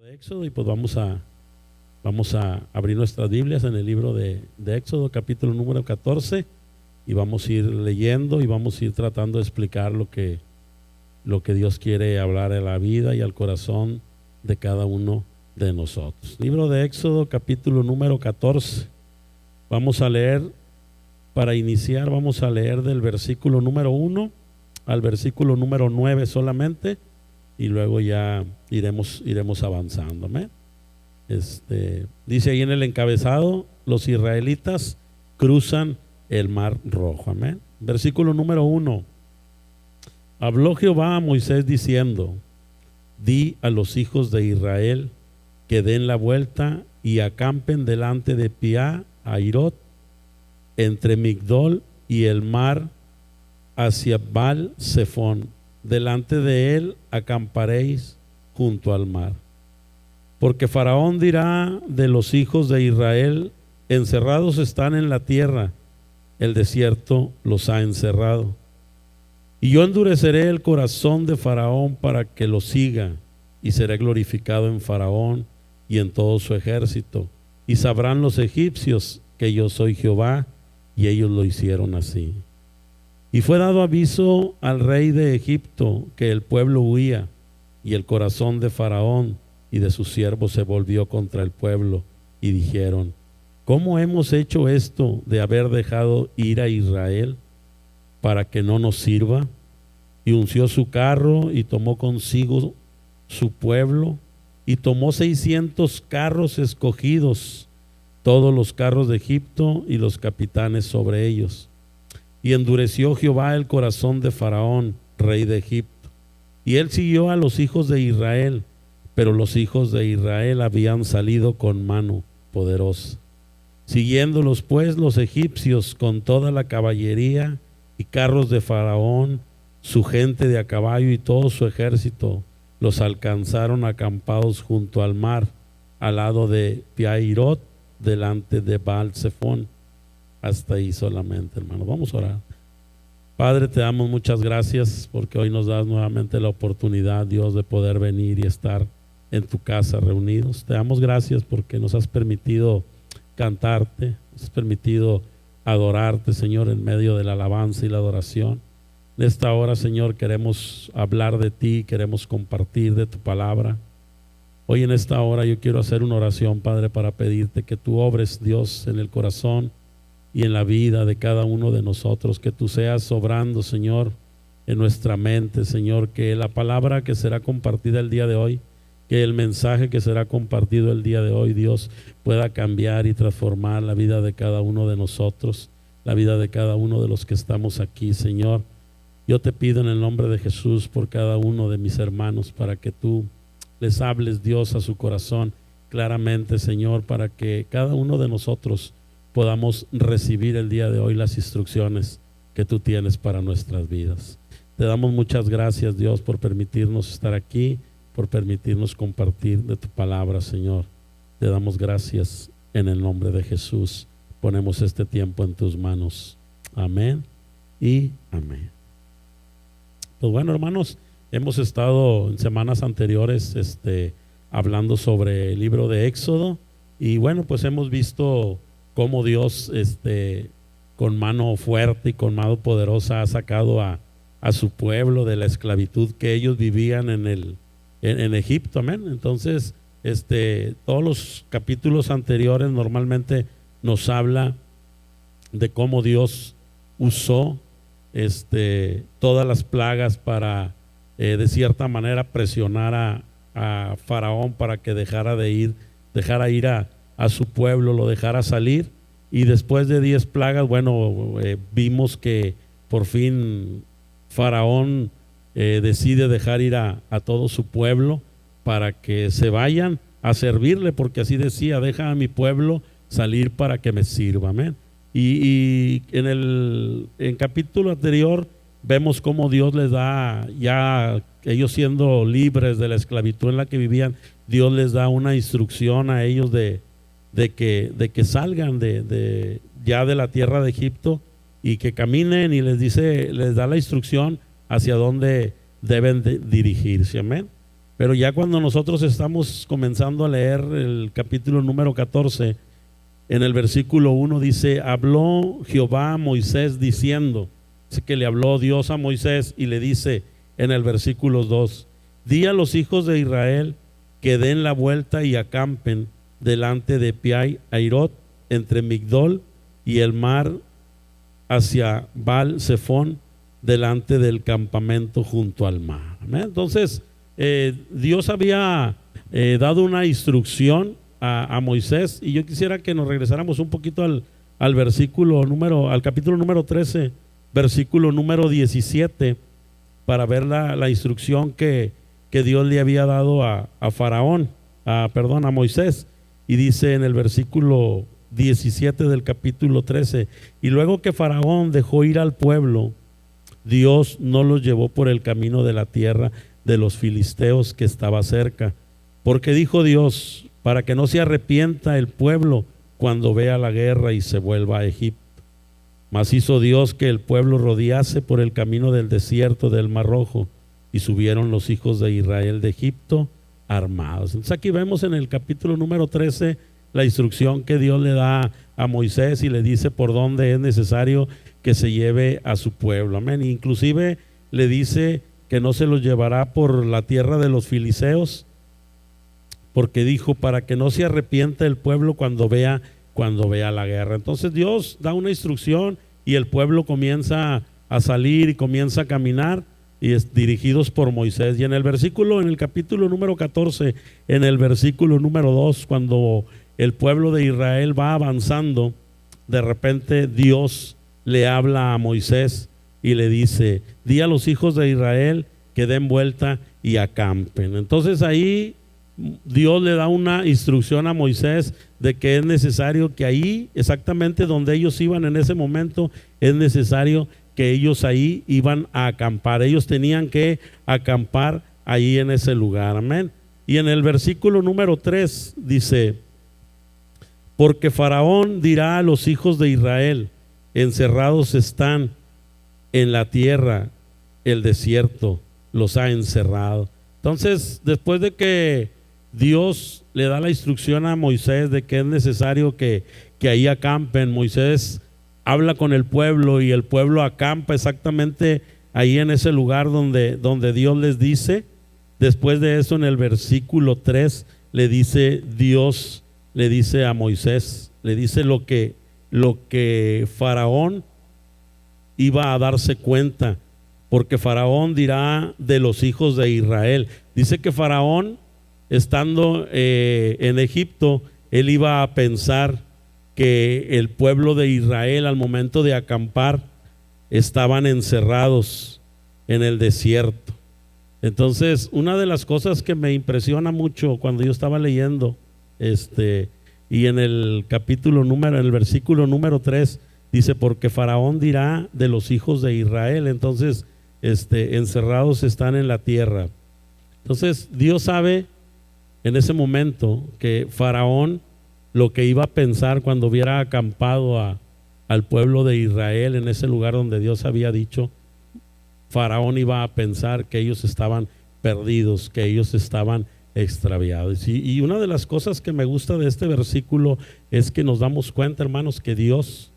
de Éxodo y pues vamos a abrir nuestras Biblias en el libro de Éxodo, capítulo número 14, y vamos a ir leyendo y vamos a ir tratando de explicar lo que Dios quiere hablar a la vida y al corazón de cada uno de nosotros. Libro de Éxodo, capítulo número 14. Vamos a leer, para iniciar, vamos a leer del versículo número 1 al versículo número 9 solamente, y luego ya iremos avanzando. Amén. Dice ahí en el encabezado: los israelitas cruzan el mar rojo. Amén. Versículo número 1. Habló Jehová a Moisés diciendo: di a los hijos de Israel que den la vuelta y acampen delante de Piá Hairot, entre Migdol y el mar, hacia Baal Zephón. Delante de él acamparéis junto al mar. Porque Faraón dirá de los hijos de Israel: encerrados están en la tierra, el desierto los ha encerrado. Y yo endureceré el corazón de Faraón para que lo siga, y seré glorificado en Faraón y en todo su ejército. Y sabrán los egipcios que yo soy Jehová, y ellos lo hicieron así. Y fue dado aviso al rey de Egipto que el pueblo huía, y el corazón de Faraón y de sus siervos se volvió contra el pueblo, y dijeron: ¿cómo hemos hecho esto de haber dejado ir a Israel para que no nos sirva? Y unció su carro y tomó consigo su pueblo, y tomó 600 carros escogidos, todos los carros de Egipto y los capitanes sobre ellos. Y endureció Jehová el corazón de Faraón, rey de Egipto, y él siguió a los hijos de Israel, pero los hijos de Israel habían salido con mano poderosa. Siguiéndolos pues los egipcios con toda la caballería y carros de Faraón, su gente de a caballo y todo su ejército, los alcanzaron acampados junto al mar, al lado de Piahirot, delante de Baal Zephón. Hasta ahí solamente, hermano. Vamos a orar. Padre, te damos muchas gracias porque hoy nos das nuevamente la oportunidad, Dios, de poder venir y estar en tu casa reunidos. Te damos gracias porque nos has permitido cantarte, nos has permitido adorarte, Señor, en medio de la alabanza y la adoración. En esta hora, Señor, queremos hablar de ti, queremos compartir de tu palabra. Hoy en esta hora yo quiero hacer una oración, Padre, para pedirte que tú obres, Dios, en el corazón y en la vida de cada uno de nosotros, que tú seas obrando, Señor, en nuestra mente, Señor, que la palabra que será compartida el día de hoy, que el mensaje que será compartido el día de hoy, Dios, pueda cambiar y transformar la vida de cada uno de nosotros, la vida de cada uno de los que estamos aquí, Señor. Yo te pido en el nombre de Jesús por cada uno de mis hermanos, para que tú les hables, Dios, a su corazón claramente, Señor, para que cada uno de nosotros podamos recibir el día de hoy las instrucciones que tú tienes para nuestras vidas. Te damos muchas gracias, Dios, por permitirnos estar aquí, por permitirnos compartir de tu palabra, Señor. Te damos gracias en el nombre de Jesús. Ponemos este tiempo en tus manos. Amén y amén. Pues bueno, hermanos, hemos estado en semanas anteriores hablando sobre el libro de Éxodo, y bueno, pues hemos visto cómo Dios con mano fuerte y con mano poderosa ha sacado a su pueblo de la esclavitud que ellos vivían en Egipto. Amén. Entonces, todos los capítulos anteriores normalmente nos habla de cómo Dios usó todas las plagas para de cierta manera presionar a Faraón para que dejara ir a su pueblo, lo dejara salir. Y después de 10 plagas, bueno, vimos que por fin Faraón decide dejar ir a todo su pueblo para que se vayan a servirle, porque así decía: deja a mi pueblo salir para que me sirva. Amén. Y en capítulo anterior vemos cómo Dios les da, ya ellos siendo libres de la esclavitud en la que vivían, Dios les da una instrucción a ellos de que salgan ya de la tierra de Egipto y que caminen, y les da la instrucción hacia dónde deben dirigirse. Amén. Pero ya cuando nosotros estamos comenzando a leer el capítulo número 14, en el versículo 1 dice: habló Jehová a Moisés diciendo, dice que le habló Dios a Moisés y le dice en el versículo 2: di a los hijos de Israel que den la vuelta y acampen delante de Pi Hairot, entre Migdol y el mar, hacia Baal Zephón, delante del campamento junto al mar. ¿Amén? Entonces Dios había dado una instrucción a Moisés, y yo quisiera que nos regresáramos un poquito al capítulo número 13, versículo número 17, para ver la instrucción que Dios le había dado a Moisés. Y dice en el versículo 17 del capítulo 13: y luego que Faraón dejó ir al pueblo, Dios no los llevó por el camino de la tierra de los filisteos que estaba cerca, porque dijo Dios: para que no se arrepienta el pueblo cuando vea la guerra y se vuelva a Egipto. Mas hizo Dios que el pueblo rodease por el camino del desierto del Mar Rojo, y subieron los hijos de Israel de Egipto armados. Entonces aquí vemos en el capítulo número 13 la instrucción que Dios le da a Moisés, y le dice por dónde es necesario que se lleve a su pueblo. Amén. Inclusive le dice que no se los llevará por la tierra de los filisteos, porque dijo: para que no se arrepienta el pueblo cuando vea la guerra. Entonces Dios da una instrucción y el pueblo comienza a salir y comienza a caminar, y dirigidos por Moisés. Y en el capítulo número 14, en el versículo número 2, cuando el pueblo de Israel va avanzando, de repente Dios le habla a Moisés y le dice: di a los hijos de Israel que den vuelta y acampen. Entonces ahí Dios le da una instrucción a Moisés de que es necesario que ahí, exactamente donde ellos iban en ese momento, es necesario que ellos ahí iban a acampar. Ellos tenían que acampar ahí en ese lugar. Amén. Y en el versículo número 3 dice: porque Faraón dirá a los hijos de Israel: encerrados están en la tierra, el desierto los ha encerrado. Entonces, después de que Dios le da la instrucción a Moisés de que es necesario que ahí acampen, Moisés habla con el pueblo y el pueblo acampa exactamente ahí en ese lugar donde Dios les dice. Después de eso, en el versículo 3, Dios le dice a Moisés, le dice lo que Faraón iba a darse cuenta, porque Faraón dirá de los hijos de Israel. Dice que Faraón, estando en Egipto, él iba a pensar que el pueblo de Israel, al momento de acampar, estaban encerrados en el desierto. Entonces, una de las cosas que me impresiona mucho cuando yo estaba leyendo y en el en el versículo número 3 dice: porque Faraón dirá de los hijos de Israel. Entonces, encerrados están en la tierra. Entonces Dios sabe en ese momento que Faraón, lo que iba a pensar cuando hubiera acampado al pueblo de Israel en ese lugar donde Dios había dicho, Faraón iba a pensar que ellos estaban perdidos, que ellos estaban extraviados. Y una de las cosas que me gusta de este versículo es que nos damos cuenta, hermanos, que Dios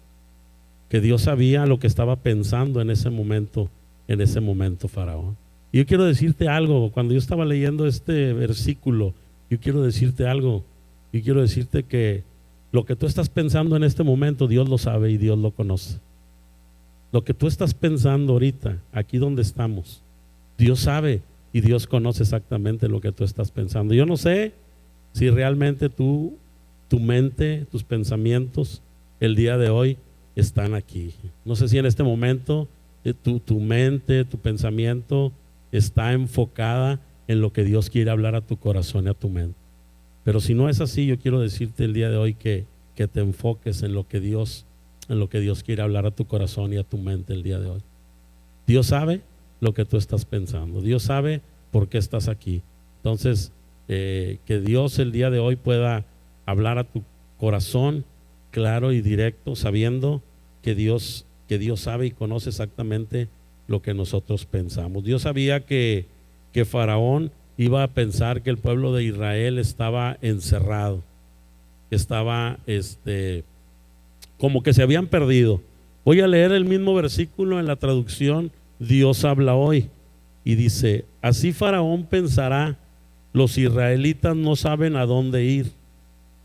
sabía lo que estaba pensando en ese momento Faraón. Y yo quiero decirte algo: cuando yo estaba leyendo este versículo, yo quiero decirte algo. Yo quiero decirte que lo que tú estás pensando en este momento, Dios lo sabe y Dios lo conoce. Lo que tú estás pensando ahorita, aquí donde estamos, Dios sabe y Dios conoce exactamente lo que tú estás pensando. Yo no sé si realmente tu mente, tus pensamientos el día de hoy están aquí. No sé si en este momento tu mente, tu pensamiento está enfocada en lo que Dios quiere hablar a tu corazón y a tu mente. Pero si no es así, yo quiero decirte el día de hoy que te enfoques en lo que Dios quiere hablar a tu corazón y a tu mente el día de hoy. Dios sabe lo que tú estás pensando. Dios sabe por qué estás aquí. Entonces, que Dios el día de hoy pueda hablar a tu corazón claro y directo, sabiendo que Dios sabe y conoce exactamente lo que nosotros pensamos. Dios sabía que Faraón iba a pensar que el pueblo de Israel estaba encerrado, que estaba como que se habían perdido. Voy a leer el mismo versículo en la traducción Dios habla hoy y dice: así Faraón pensará, los israelitas no saben a dónde ir,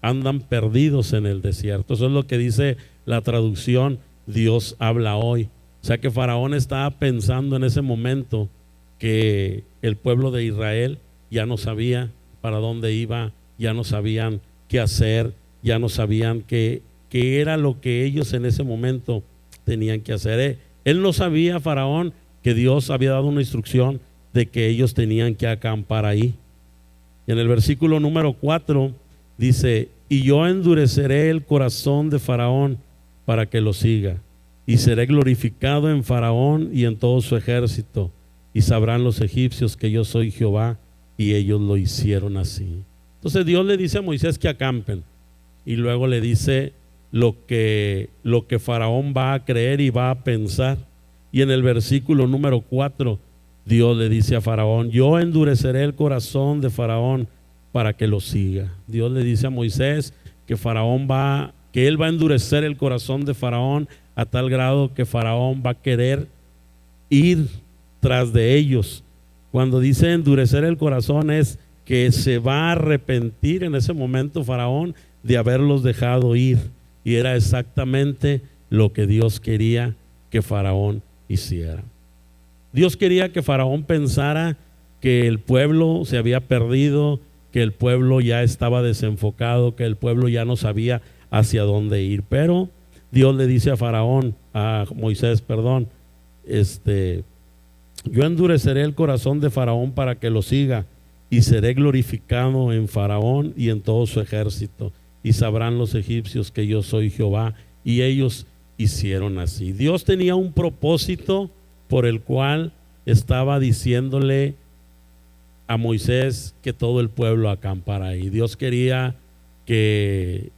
andan perdidos en el desierto. Eso es lo que dice la traducción Dios habla hoy. O sea que Faraón estaba pensando en ese momento que el pueblo de Israel ya no sabía para dónde iba, ya no sabían qué hacer, ya no sabían qué era lo que ellos en ese momento tenían que hacer. Él no sabía, Faraón, que Dios había dado una instrucción de que ellos tenían que acampar ahí. Y en el versículo número 4 dice: y yo endureceré el corazón de Faraón para que lo siga, y seré glorificado en Faraón y en todo su ejército, y sabrán los egipcios que yo soy Jehová. Y ellos lo hicieron así. Entonces Dios le dice a Moisés que acampen, y luego le dice lo que Faraón va a creer y va a pensar. Y en el versículo número 4 Dios le dice a Faraón: yo endureceré el corazón de Faraón para que lo siga. Dios le dice a Moisés que él va a endurecer el corazón de Faraón a tal grado que Faraón va a querer ir tras de ellos. Cuando dice endurecer el corazón, es que se va a arrepentir en ese momento Faraón de haberlos dejado ir. Y era exactamente lo que Dios quería que Faraón hiciera. Dios quería que Faraón pensara que el pueblo se había perdido, que el pueblo ya estaba desenfocado, que el pueblo ya no sabía hacia dónde ir. Pero Dios le dice a Moisés, yo endureceré el corazón de Faraón para que lo siga, y seré glorificado en Faraón y en todo su ejército, y sabrán los egipcios que yo soy Jehová. Y ellos hicieron así. Dios tenía un propósito por el cual estaba diciéndole a Moisés que todo el pueblo acampara ahí. Dios quería que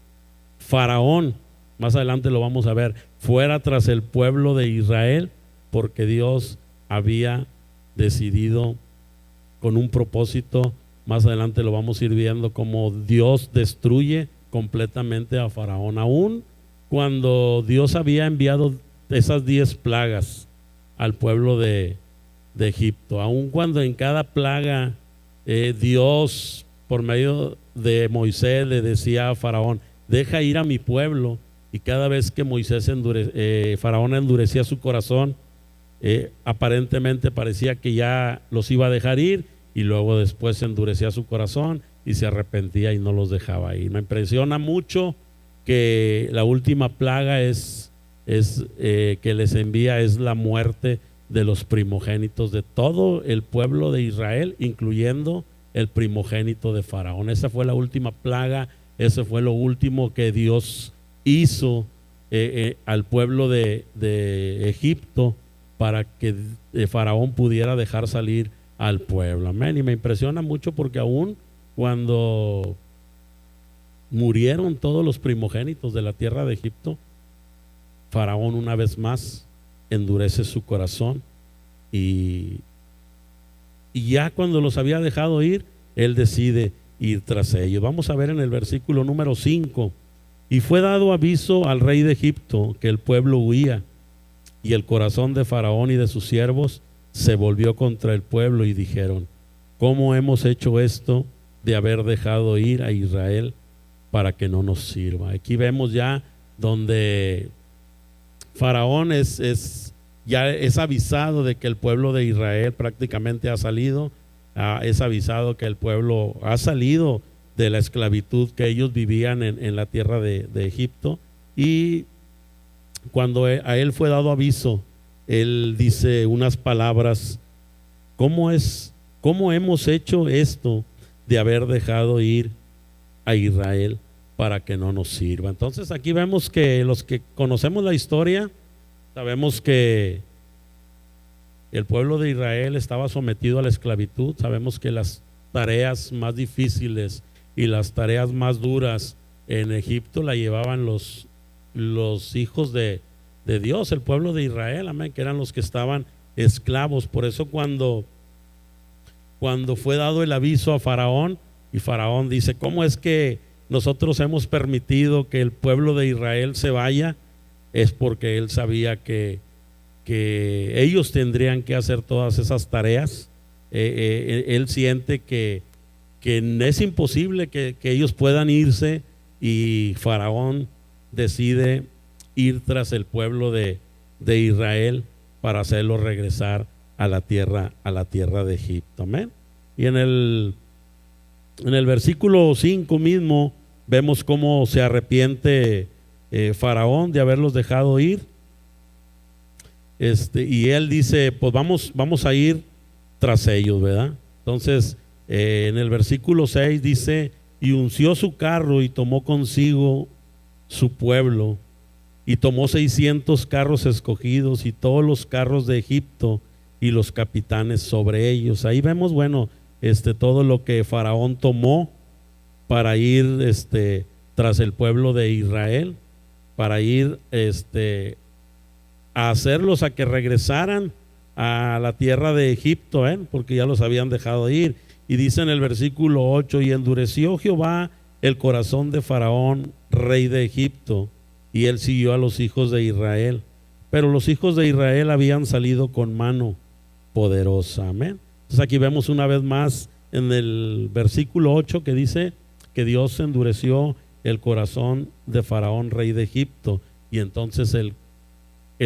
Faraón, más adelante lo vamos a ver, fuera tras el pueblo de Israel, porque Dios había decidido con un propósito. Más adelante lo vamos a ir viendo cómo Dios destruye completamente a Faraón. Aún cuando Dios había enviado esas 10 plagas al pueblo de Egipto, aún cuando en cada plaga Dios por medio de Moisés le decía a Faraón: deja ir a mi pueblo, y cada vez que Faraón endurecía su corazón, aparentemente parecía que ya los iba a dejar ir, y luego después se endurecía su corazón y se arrepentía y no los dejaba ir. Me impresiona mucho que la última plaga que les envía es la muerte de los primogénitos de todo el pueblo de Israel, incluyendo el primogénito de Faraón. Esa fue la última plaga, ese fue lo último que Dios hizo al pueblo de Egipto, para que Faraón pudiera dejar salir al pueblo. Amén. Y me impresiona mucho porque aún cuando murieron todos los primogénitos de la tierra de Egipto, Faraón una vez más endurece su corazón, y ya cuando los había dejado ir, él decide ir tras ellos. Vamos a ver en el versículo número 5: y fue dado aviso al rey de Egipto que el pueblo huía, y el corazón de Faraón y de sus siervos se volvió contra el pueblo, y dijeron: ¿cómo hemos hecho esto de haber dejado ir a Israel para que no nos sirva? Aquí vemos ya donde Faraón ya es avisado de que el pueblo de Israel prácticamente ha salido, es avisado que el pueblo ha salido de la esclavitud que ellos vivían en la tierra de Egipto. Y cuando a él fue dado aviso, él dice unas palabras: ¿cómo hemos hecho esto de haber dejado ir a Israel para que no nos sirva? Entonces aquí vemos que los que conocemos la historia sabemos que el pueblo de Israel estaba sometido a la esclavitud. Sabemos que las tareas más difíciles y las tareas más duras en Egipto la llevaban los hijos de Dios, el pueblo de Israel, amén, que eran los que estaban esclavos. Por eso cuando cuando fue dado el aviso a Faraón, y Faraón dice: ¿cómo es que nosotros hemos permitido que el pueblo de Israel se vaya? Es porque él sabía que ellos tendrían que hacer todas esas tareas. Él siente que es imposible que ellos puedan irse, y Faraón decide ir tras el pueblo de Israel para hacerlo regresar a la tierra de Egipto. Amén. Y en el versículo 5 mismo vemos cómo se arrepiente Faraón de haberlos dejado ir. Y él dice: pues vamos a ir tras ellos, ¿verdad? Entonces en el versículo 6 dice: y unció su carro y tomó consigo su pueblo, y tomó 600 carros escogidos y todos los carros de Egipto y los capitanes sobre ellos. Ahí vemos, bueno, todo lo que Faraón tomó para ir tras el pueblo de Israel, para ir a hacerlos a que regresaran a la tierra de Egipto, porque ya los habían dejado ir. Y dice en el versículo 8: y endureció Jehová el corazón de Faraón, rey de Egipto, y él siguió a los hijos de Israel, pero los hijos de Israel habían salido con mano poderosa. Amén. Entonces aquí vemos una vez más en el versículo 8 que dice que Dios endureció el corazón de Faraón, rey de Egipto, y entonces el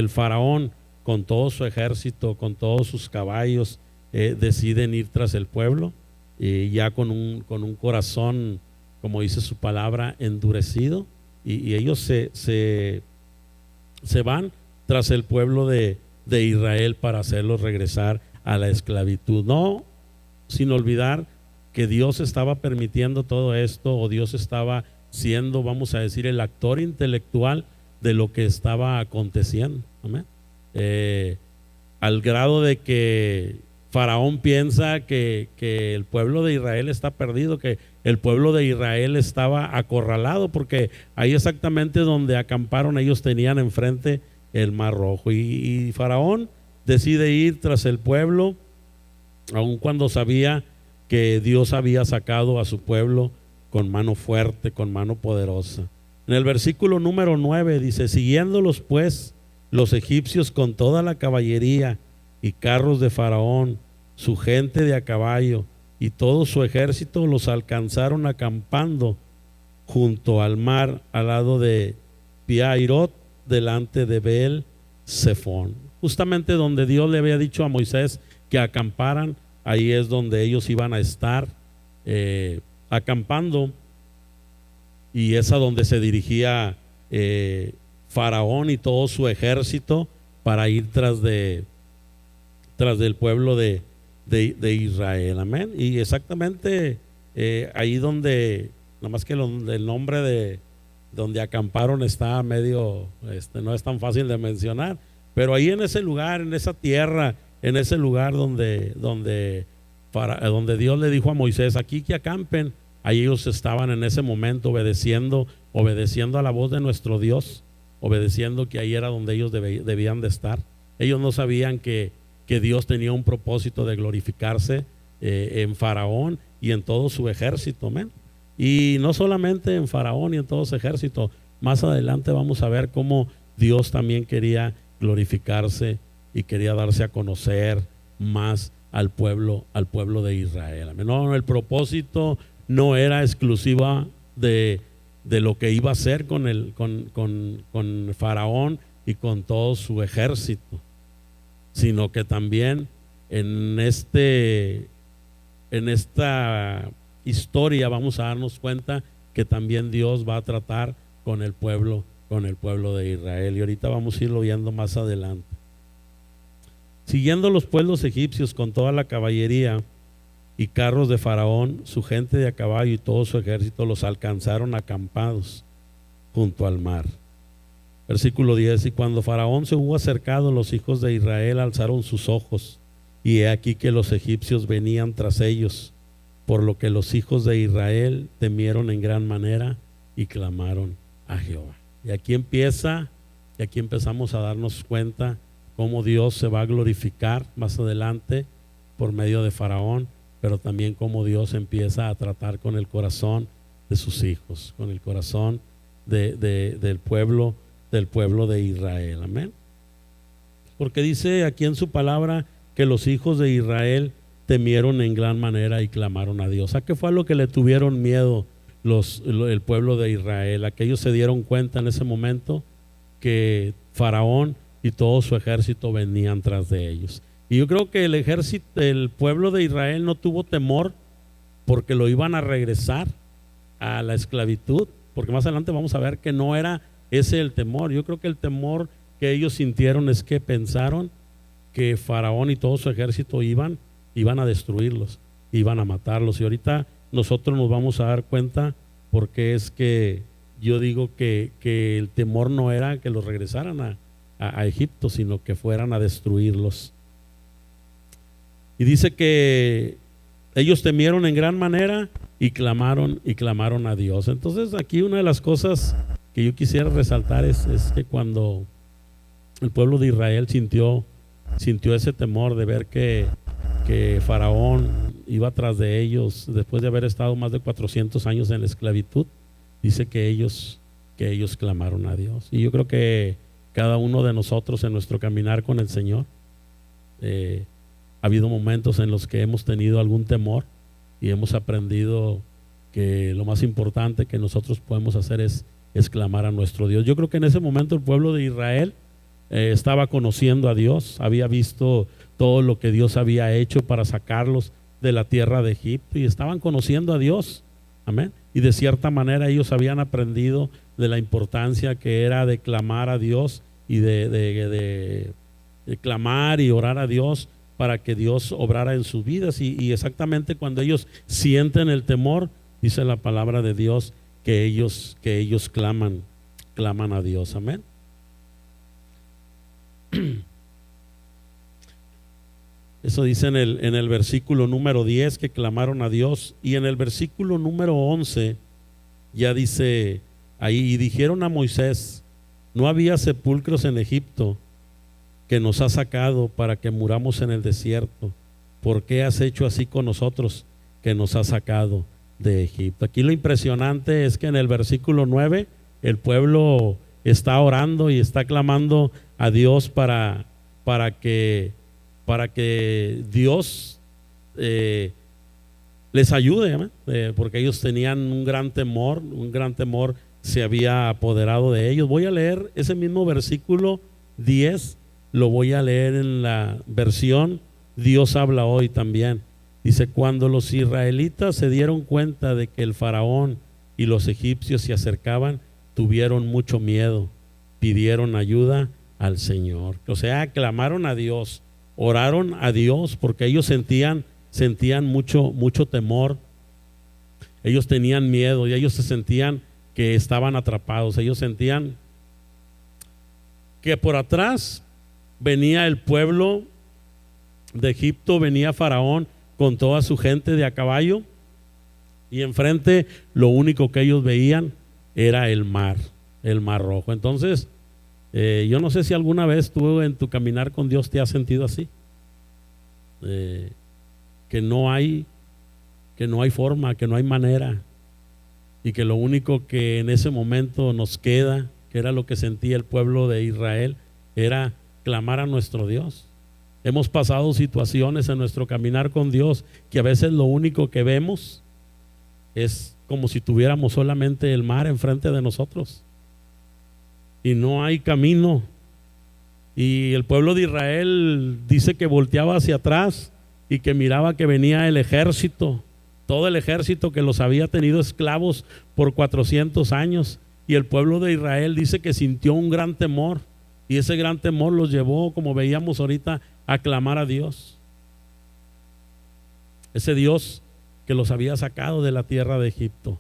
Faraón, con todo su ejército, con todos sus caballos, deciden ir tras el pueblo, ya con un corazón, como dice su palabra, endurecido, y ellos se van tras el pueblo de Israel para hacerlos regresar a la esclavitud. No sin olvidar que Dios estaba permitiendo todo esto, o Dios estaba siendo, vamos a decir, el actor intelectual de lo que estaba aconteciendo. Amén. Al grado de que Faraón piensa que el pueblo de Israel está perdido, que el pueblo de Israel estaba acorralado, porque ahí exactamente donde acamparon ellos tenían enfrente el Mar Rojo, y Faraón decide ir tras el pueblo, aun cuando sabía que Dios había sacado a su pueblo con mano fuerte, con mano poderosa. En el versículo número 9 dice: siguiéndolos pues los egipcios con toda la caballería y carros de Faraón, su gente de a caballo y todo su ejército, los alcanzaron acampando junto al mar, al lado de Pi-hahirot, delante de Baal-zephón. Justamente donde Dios le había dicho a Moisés que acamparan, ahí es donde ellos iban a estar acampando, y es a donde se dirigía Faraón y todo su ejército para ir tras del pueblo de Israel. Amén. Y exactamente ahí donde, nada más que el nombre de donde acamparon está medio, no es tan fácil de mencionar, pero ahí en ese lugar, en esa tierra, en ese lugar donde Dios le dijo a Moisés: aquí que acampen, ahí ellos estaban en ese momento obedeciendo a la voz de nuestro Dios, obedeciendo que ahí era donde ellos debían de estar. Ellos no sabían que Dios tenía un propósito de glorificarse en Faraón y en todo su ejército. Amén. Y no solamente en Faraón y en todo su ejército, más adelante vamos a ver cómo Dios también quería glorificarse y quería darse a conocer más al pueblo de Israel. Amén. No, el propósito no era exclusiva de lo que iba a hacer con Faraón y con todo su ejército, sino que también en esta historia vamos a darnos cuenta que también Dios va a tratar con el pueblo de Israel, y ahorita vamos a irlo viendo más adelante. Siguiendo los pueblos egipcios con toda la caballería y carros de Faraón, su gente de a caballo y todo su ejército, los alcanzaron acampados junto al mar. Versículo 10: y cuando Faraón se hubo acercado, los hijos de Israel alzaron sus ojos, y he aquí que los egipcios venían tras ellos, por lo que los hijos de Israel temieron en gran manera y clamaron a Jehová. Y aquí empezamos a darnos cuenta cómo Dios se va a glorificar más adelante por medio de Faraón, pero también cómo Dios empieza a tratar con el corazón de sus hijos, con el corazón del pueblo de Israel. Amén. Porque dice aquí en su palabra que los hijos de Israel temieron en gran manera y clamaron a Dios. ¿A qué fue a lo que le tuvieron miedo el pueblo de Israel? A que ellos se dieron cuenta en ese momento que Faraón y todo su ejército venían tras de ellos. Y yo creo que el pueblo de Israel no tuvo temor porque lo iban a regresar a la esclavitud, porque más adelante vamos a ver que no era ese el temor. Yo creo que el temor que ellos sintieron es que pensaron que Faraón y todo su ejército iban a destruirlos, iban a matarlos. Y ahorita nosotros nos vamos a dar cuenta porque es que yo digo que el temor no era que los regresaran a Egipto, sino que fueran a destruirlos. Y dice que ellos temieron en gran manera y clamaron a Dios. Entonces aquí una de las cosas que yo quisiera resaltar es que cuando el pueblo de Israel sintió ese temor de ver que Faraón iba tras de ellos después de haber estado más de 400 años en la esclavitud, dice que ellos clamaron a Dios. Y yo creo que cada uno de nosotros en nuestro caminar con el Señor ha habido momentos en los que hemos tenido algún temor y hemos aprendido que lo más importante que nosotros podemos hacer es clamar a nuestro Dios. Yo creo que en ese momento el pueblo de Israel estaba conociendo a Dios, había visto todo lo que Dios había hecho para sacarlos de la tierra de Egipto y estaban conociendo a Dios. Amén. Y de cierta manera ellos habían aprendido de la importancia que era de clamar a Dios y de clamar y orar a Dios para que Dios obrara en sus vidas. Y exactamente cuando ellos sienten el temor, dice la palabra de Dios que ellos claman a Dios. Amén. Eso dice en el versículo número 10 que clamaron a Dios. Y en el versículo número 11 ya dice ahí: y dijeron a Moisés, no había sepulcros en Egipto que nos ha sacado para que muramos en el desierto. ¿Por qué has hecho así con nosotros que nos has sacado de Egipto? Aquí lo impresionante es que en el versículo 9 el pueblo está orando y está clamando a Dios para que Dios les ayude, porque ellos tenían un gran temor se había apoderado de ellos. Voy a leer ese mismo versículo 10, lo voy a leer en la versión Dios habla hoy también. Dice: cuando los israelitas se dieron cuenta de que el faraón y los egipcios se acercaban, tuvieron mucho miedo, pidieron ayuda al Señor. O sea, clamaron a Dios, oraron a Dios, porque ellos sentían mucho temor. Ellos tenían miedo y ellos se sentían que estaban atrapados. Ellos sentían que por atrás venía el pueblo de Egipto, venía Faraón con toda su gente de a caballo, y enfrente lo único que ellos veían era el mar Rojo. Entonces yo no sé si alguna vez tú en tu caminar con Dios te has sentido así, que no hay forma, que no hay manera, y que lo único que en ese momento nos queda, que era lo que sentía el pueblo de Israel, era clamar a nuestro Dios. Hemos pasado situaciones en nuestro caminar con Dios que a veces lo único que vemos es como si tuviéramos solamente el mar enfrente de nosotros y no hay camino. Y el pueblo de Israel dice que volteaba hacia atrás y que miraba que venía el ejército, todo el ejército que los había tenido esclavos por 400 años. Y el pueblo de Israel dice que sintió un gran temor, y ese gran temor los llevó, como veíamos ahorita, a clamar a Dios. Ese Dios que los había sacado de la tierra de Egipto,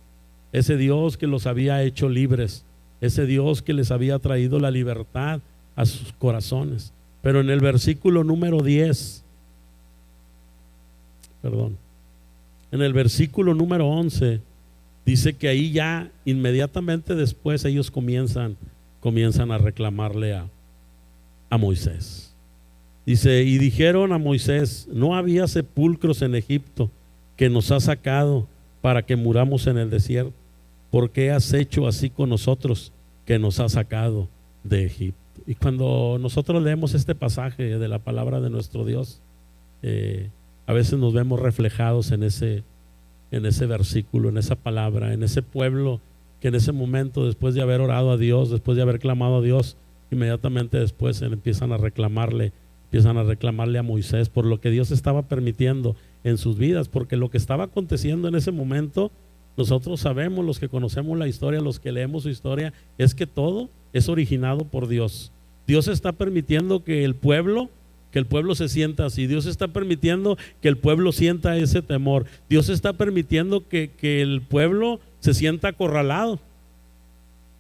ese Dios que los había hecho libres, ese Dios que les había traído la libertad a sus corazones. Pero en el versículo número 10, en el versículo número 11 dice que ahí ya inmediatamente después ellos comienzan a reclamarle a Moisés. Dice: y dijeron a Moisés, no había sepulcros en Egipto que nos has sacado para que muramos en el desierto? ¿Por qué has hecho así con nosotros que nos has sacado de Egipto? Y cuando nosotros leemos este pasaje de la palabra de nuestro Dios, a veces nos vemos reflejados en ese versículo, en esa palabra, en ese pueblo que en ese momento, después de haber orado a Dios, después de haber clamado a Dios, inmediatamente después empiezan a reclamarle a Moisés por lo que Dios estaba permitiendo en sus vidas, porque lo que estaba aconteciendo en ese momento, nosotros sabemos, los que conocemos la historia, los que leemos su historia, es que todo es originado por Dios. Dios está permitiendo que el pueblo se sienta así. Dios está permitiendo que el pueblo sienta ese temor. Dios está permitiendo que el pueblo se sienta acorralado.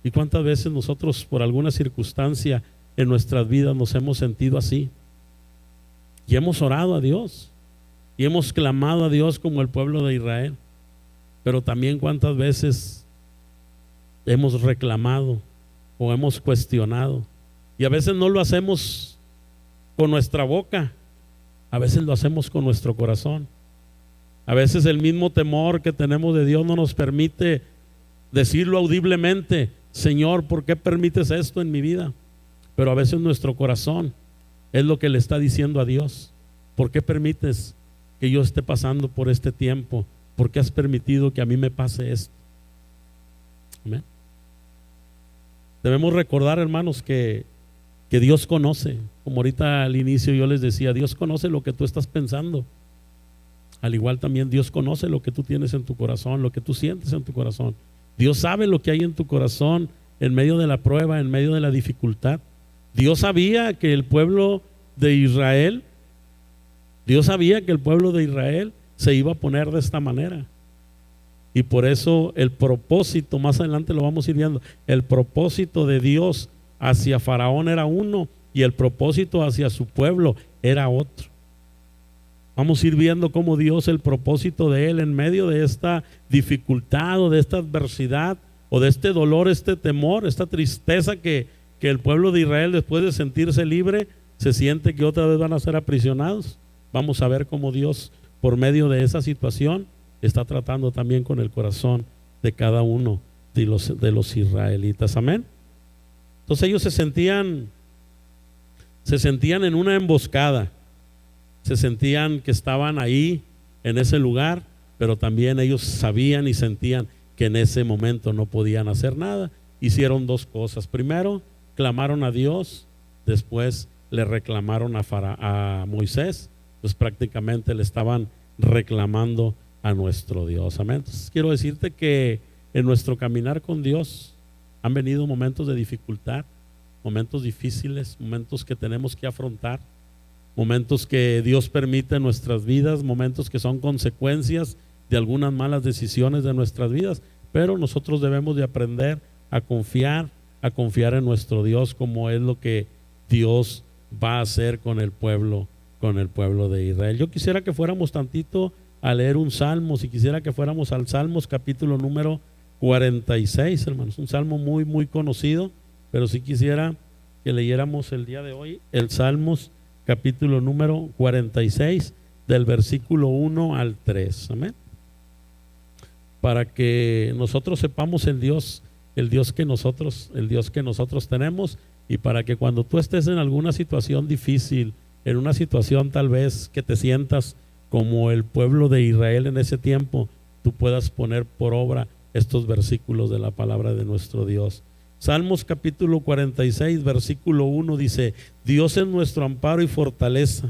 ¿Y cuántas veces nosotros por alguna circunstancia en nuestras vidas nos hemos sentido así? Y hemos orado a Dios y hemos clamado a Dios como el pueblo de Israel. Pero también cuántas veces hemos reclamado o hemos cuestionado. Y a veces no lo hacemos con nuestra boca, a veces lo hacemos con nuestro corazón. A veces el mismo temor que tenemos de Dios no nos permite decirlo audiblemente: Señor, ¿por qué permites esto en mi vida? Pero a veces nuestro corazón es lo que le está diciendo a Dios: ¿por qué permites que yo esté pasando por este tiempo? ¿Por qué has permitido que a mí me pase esto? Amén. Debemos recordar, hermanos, que Dios conoce, como ahorita al inicio yo les decía, Dios conoce lo que tú estás pensando. Al igual también Dios conoce lo que tú tienes en tu corazón, lo que tú sientes en tu corazón. Dios sabe lo que hay en tu corazón en medio de la prueba, en medio de la dificultad. Dios sabía que el pueblo de Israel, se iba a poner de esta manera. Y por eso el propósito, más adelante lo vamos a ir viendo, el propósito de Dios hacia Faraón era uno y el propósito hacia su pueblo era otro. Vamos a ir viendo cómo Dios, el propósito de Él en medio de esta dificultad o de esta adversidad o de este dolor, este temor, esta tristeza que el pueblo de Israel, después de sentirse libre, se siente que otra vez van a ser aprisionados. Vamos a ver cómo Dios, por medio de esa situación, está tratando también con el corazón de cada uno de los israelitas. Amén. Entonces ellos se sentían en una emboscada, se sentían que estaban ahí en ese lugar, pero también ellos sabían y sentían que en ese momento no podían hacer nada. Hicieron dos cosas: primero clamaron a Dios, después le reclamaron a Moisés. Pues prácticamente le estaban reclamando a nuestro Dios. Amén. Entonces quiero decirte que en nuestro caminar con Dios han venido momentos de dificultad, momentos difíciles, momentos que tenemos que afrontar, momentos que Dios permite en nuestras vidas, momentos que son consecuencias de algunas malas decisiones de nuestras vidas, pero nosotros debemos de aprender a confiar en nuestro Dios, como es lo que Dios va a hacer con el pueblo de Israel. Yo quisiera que fuéramos tantito a leer un salmo, si quisiera que fuéramos al Salmos capítulo número 46, hermanos, un salmo muy muy conocido, pero si quisiera que leyéramos el día de hoy el Salmos capítulo número 46 del versículo 1 al 3, amén, para que nosotros sepamos el Dios que nosotros tenemos, y para que cuando tú estés en alguna situación difícil, en una situación tal vez que te sientas como el pueblo de Israel en ese tiempo, tú puedas poner por obra estos versículos de la palabra de nuestro Dios. Salmos capítulo 46 versículo 1 dice: Dios es nuestro amparo y fortaleza,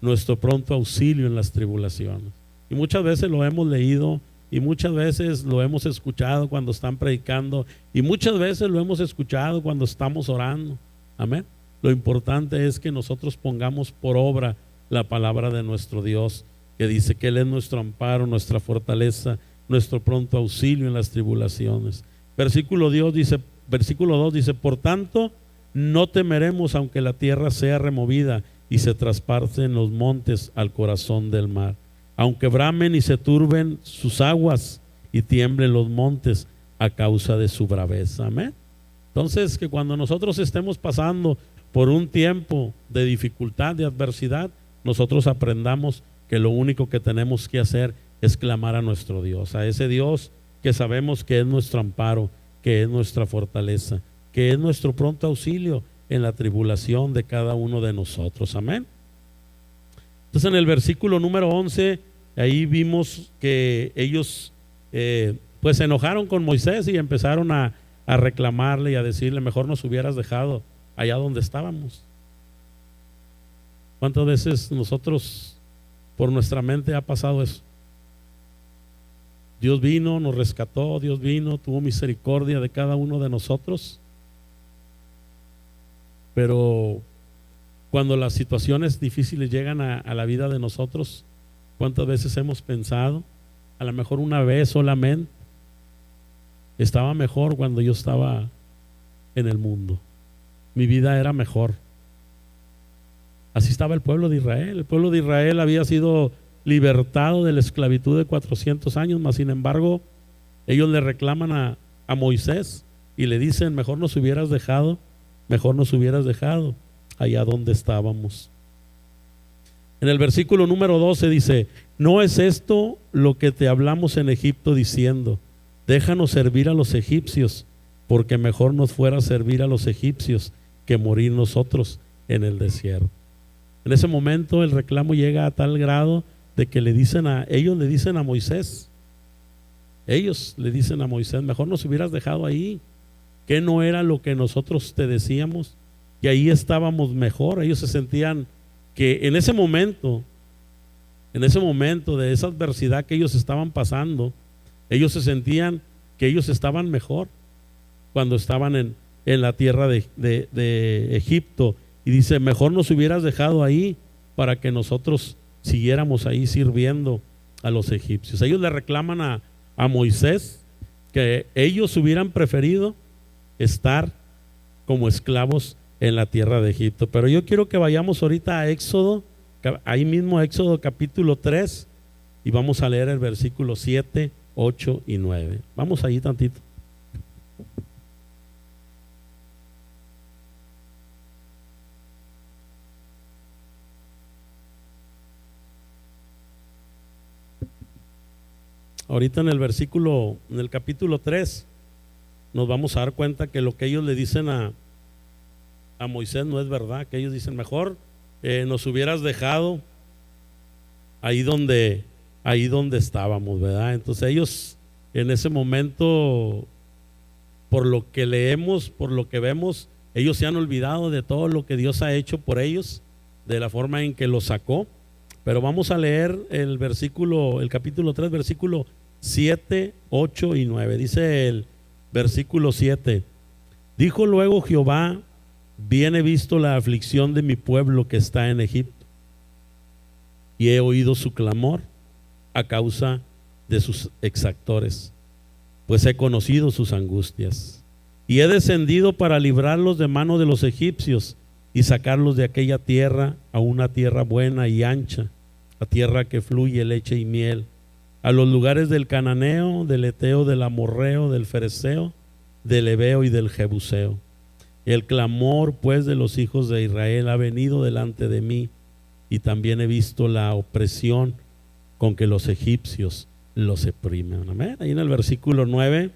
nuestro pronto auxilio en las tribulaciones. Y muchas veces lo hemos leído y muchas veces lo hemos escuchado cuando están predicando y muchas veces lo hemos escuchado cuando estamos orando. Amén. Lo importante es que nosotros pongamos por obra la palabra de nuestro Dios, que dice que Él es nuestro amparo, nuestra fortaleza, nuestro pronto auxilio en las tribulaciones. Versículo 2 dice: por tanto, no temeremos aunque la tierra sea removida y se traspasen los montes al corazón del mar, aunque bramen y se turben sus aguas y tiemblen los montes a causa de su braveza. Amén. Entonces, que cuando nosotros estemos pasando por un tiempo de dificultad, de adversidad, nosotros aprendamos que lo único que tenemos que hacer es clamar a nuestro Dios, a ese Dios que sabemos que es nuestro amparo, que es nuestra fortaleza, que es nuestro pronto auxilio en la tribulación de cada uno de nosotros. Amén. Entonces en el versículo número 11, ahí vimos que ellos pues se enojaron con Moisés y empezaron a reclamarle y a decirle: mejor nos hubieras dejado allá donde estábamos. ¿Cuántas veces nosotros por nuestra mente ha pasado eso? Dios vino, nos rescató, Dios vino, tuvo misericordia de cada uno de nosotros, pero cuando las situaciones difíciles llegan a la vida de nosotros, ¿cuántas veces hemos pensado? A lo mejor una vez solamente: estaba mejor cuando yo estaba en el mundo, mi vida era mejor. Así estaba el pueblo de Israel. El pueblo de Israel había sido libertado de la esclavitud de 400 años, mas sin embargo ellos le reclaman a Moisés y le dicen: mejor nos hubieras dejado allá donde estábamos. En el versículo número 12 dice: ¿no es esto lo que te hablamos en Egipto diciendo: déjanos servir a los egipcios, porque mejor nos fuera servir a los egipcios que morir nosotros en el desierto? En ese momento el reclamo llega a tal grado de que ellos le dicen a Moisés, mejor nos hubieras dejado ahí, que no era lo que nosotros te decíamos, y ahí estábamos mejor. Ellos se sentían que en ese momento de esa adversidad que ellos estaban pasando, ellos se sentían que ellos estaban mejor cuando estaban en la tierra de Egipto. Y dice: mejor nos hubieras dejado ahí para que nosotros siguiéramos ahí sirviendo a los egipcios. Ellos le reclaman a Moisés que ellos hubieran preferido estar como esclavos en la tierra de Egipto. Pero yo quiero que vayamos ahorita a Éxodo, ahí mismo Éxodo capítulo 3, y vamos a leer el versículo 7, 8 y 9. Vamos allí tantito. Ahorita en el capítulo 3, nos vamos a dar cuenta que lo que ellos le dicen a Moisés no es verdad, que ellos dicen: mejor nos hubieras dejado ahí donde estábamos, ¿verdad? Entonces ellos en ese momento, por lo que leemos, por lo que vemos, ellos se han olvidado de todo lo que Dios ha hecho por ellos, de la forma en que los sacó. Pero vamos a leer el capítulo 3, versículo 7, 8 y 9. Dice el versículo 7: dijo luego Jehová: bien he visto la aflicción de mi pueblo que está en Egipto, y he oído su clamor a causa de sus exactores, pues he conocido sus angustias, y he descendido para librarlos de mano de los egipcios y sacarlos de aquella tierra a una tierra buena y ancha, a tierra que fluye leche y miel, a los lugares del cananeo, del eteo, del amorreo, del fereceo, del heveo y del jebuseo. El clamor pues de los hijos de Israel ha venido delante de mí, y también he visto la opresión con que los egipcios los oprimen. Amén. Ahí en el versículo 9,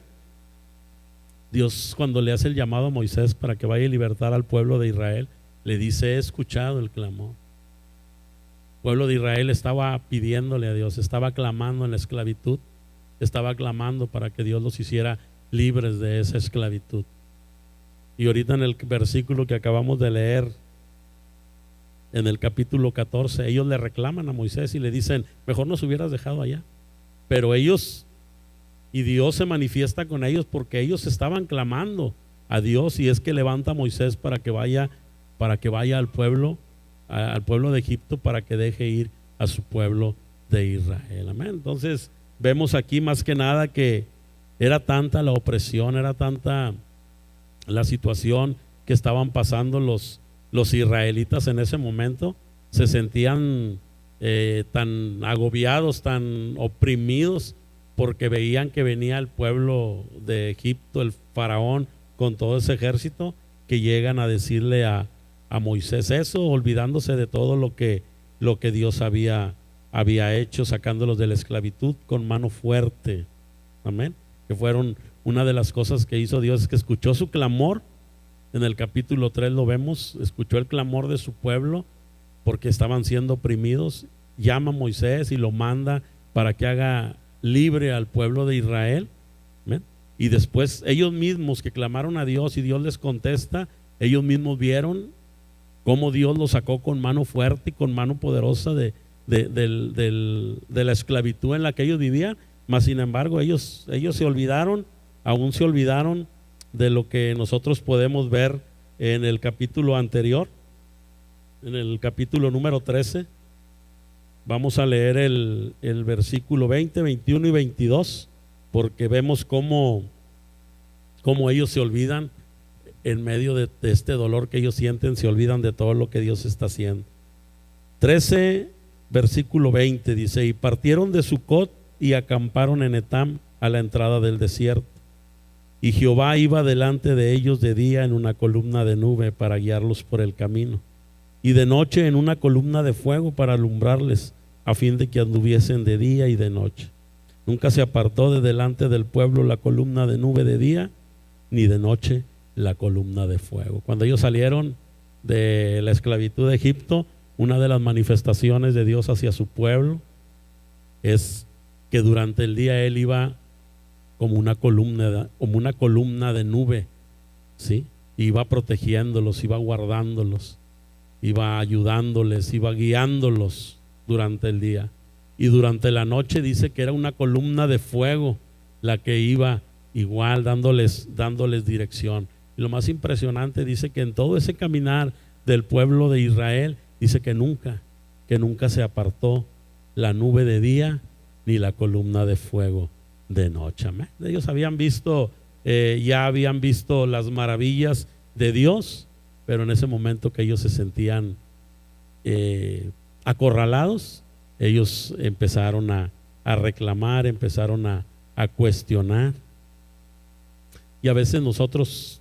Dios, cuando le hace el llamado a Moisés para que vaya a libertar al pueblo de Israel, le dice: he escuchado el clamor. El pueblo de Israel estaba pidiéndole a Dios, estaba clamando en la esclavitud, estaba clamando para que Dios los hiciera libres de esa esclavitud. Y ahorita en el versículo que acabamos de leer, en el capítulo 14, ellos le reclaman a Moisés y le dicen: mejor nos hubieras dejado allá. Pero ellos, y Dios se manifiesta con ellos porque ellos estaban clamando a Dios, y es que levanta a Moisés para que vaya al pueblo de Egipto, para que deje ir a su pueblo de Israel. Amén. Entonces vemos aquí más que nada que era tanta la opresión, era tanta la situación que estaban pasando los israelitas en ese momento. Se sentían tan agobiados, tan oprimidos, porque veían que venía el pueblo de Egipto, el faraón con todo ese ejército, que llegan a decirle a Moisés eso, olvidándose de todo lo que Dios había había hecho, sacándolos de la esclavitud con mano fuerte. Amén. Que fueron una de las cosas que hizo Dios, es que escuchó su clamor. En el capítulo 3 lo vemos, escuchó el clamor de su pueblo porque estaban siendo oprimidos. Llama a Moisés y lo manda para que haga libre al pueblo de Israel. ¿Amén? Y después ellos mismos que clamaron a Dios y Dios les contesta, ellos mismos vieron cómo Dios los sacó con mano fuerte y con mano poderosa de la esclavitud en la que ellos vivían. Mas sin embargo ellos se olvidaron, aún se olvidaron de lo que nosotros podemos ver en el capítulo anterior, en el capítulo número 13. Vamos a leer el versículo 20, 21 y 22, porque vemos cómo ellos se olvidan en medio de este dolor que ellos sienten, se olvidan de todo lo que Dios está haciendo. 13, versículo 20 dice: y partieron de Sucot y acamparon en Etam, a la entrada del desierto. Y Jehová iba delante de ellos de día en una columna de nube para guiarlos por el camino, y de noche en una columna de fuego para alumbrarles, a fin de que anduviesen de día y de noche. Nunca se apartó de delante del pueblo la columna de nube de día, ni de noche la columna de fuego. Cuando ellos salieron de la esclavitud de Egipto, una de las manifestaciones de Dios hacia su pueblo es que durante el día Él iba como una columna de nube, ¿sí? Iba protegiéndolos, iba guardándolos, iba ayudándoles, iba guiándolos durante el día. Y durante la noche dice que era una columna de fuego la que iba igual dándoles dirección. Y lo más impresionante, dice que en todo ese caminar del pueblo de Israel, dice que nunca se apartó la nube de día ni la columna de fuego de noche. Amén. Ellos habían visto, ya habían visto las maravillas de Dios, pero en ese momento que ellos se sentían acorralados, ellos empezaron a reclamar, empezaron a cuestionar. Y a veces nosotros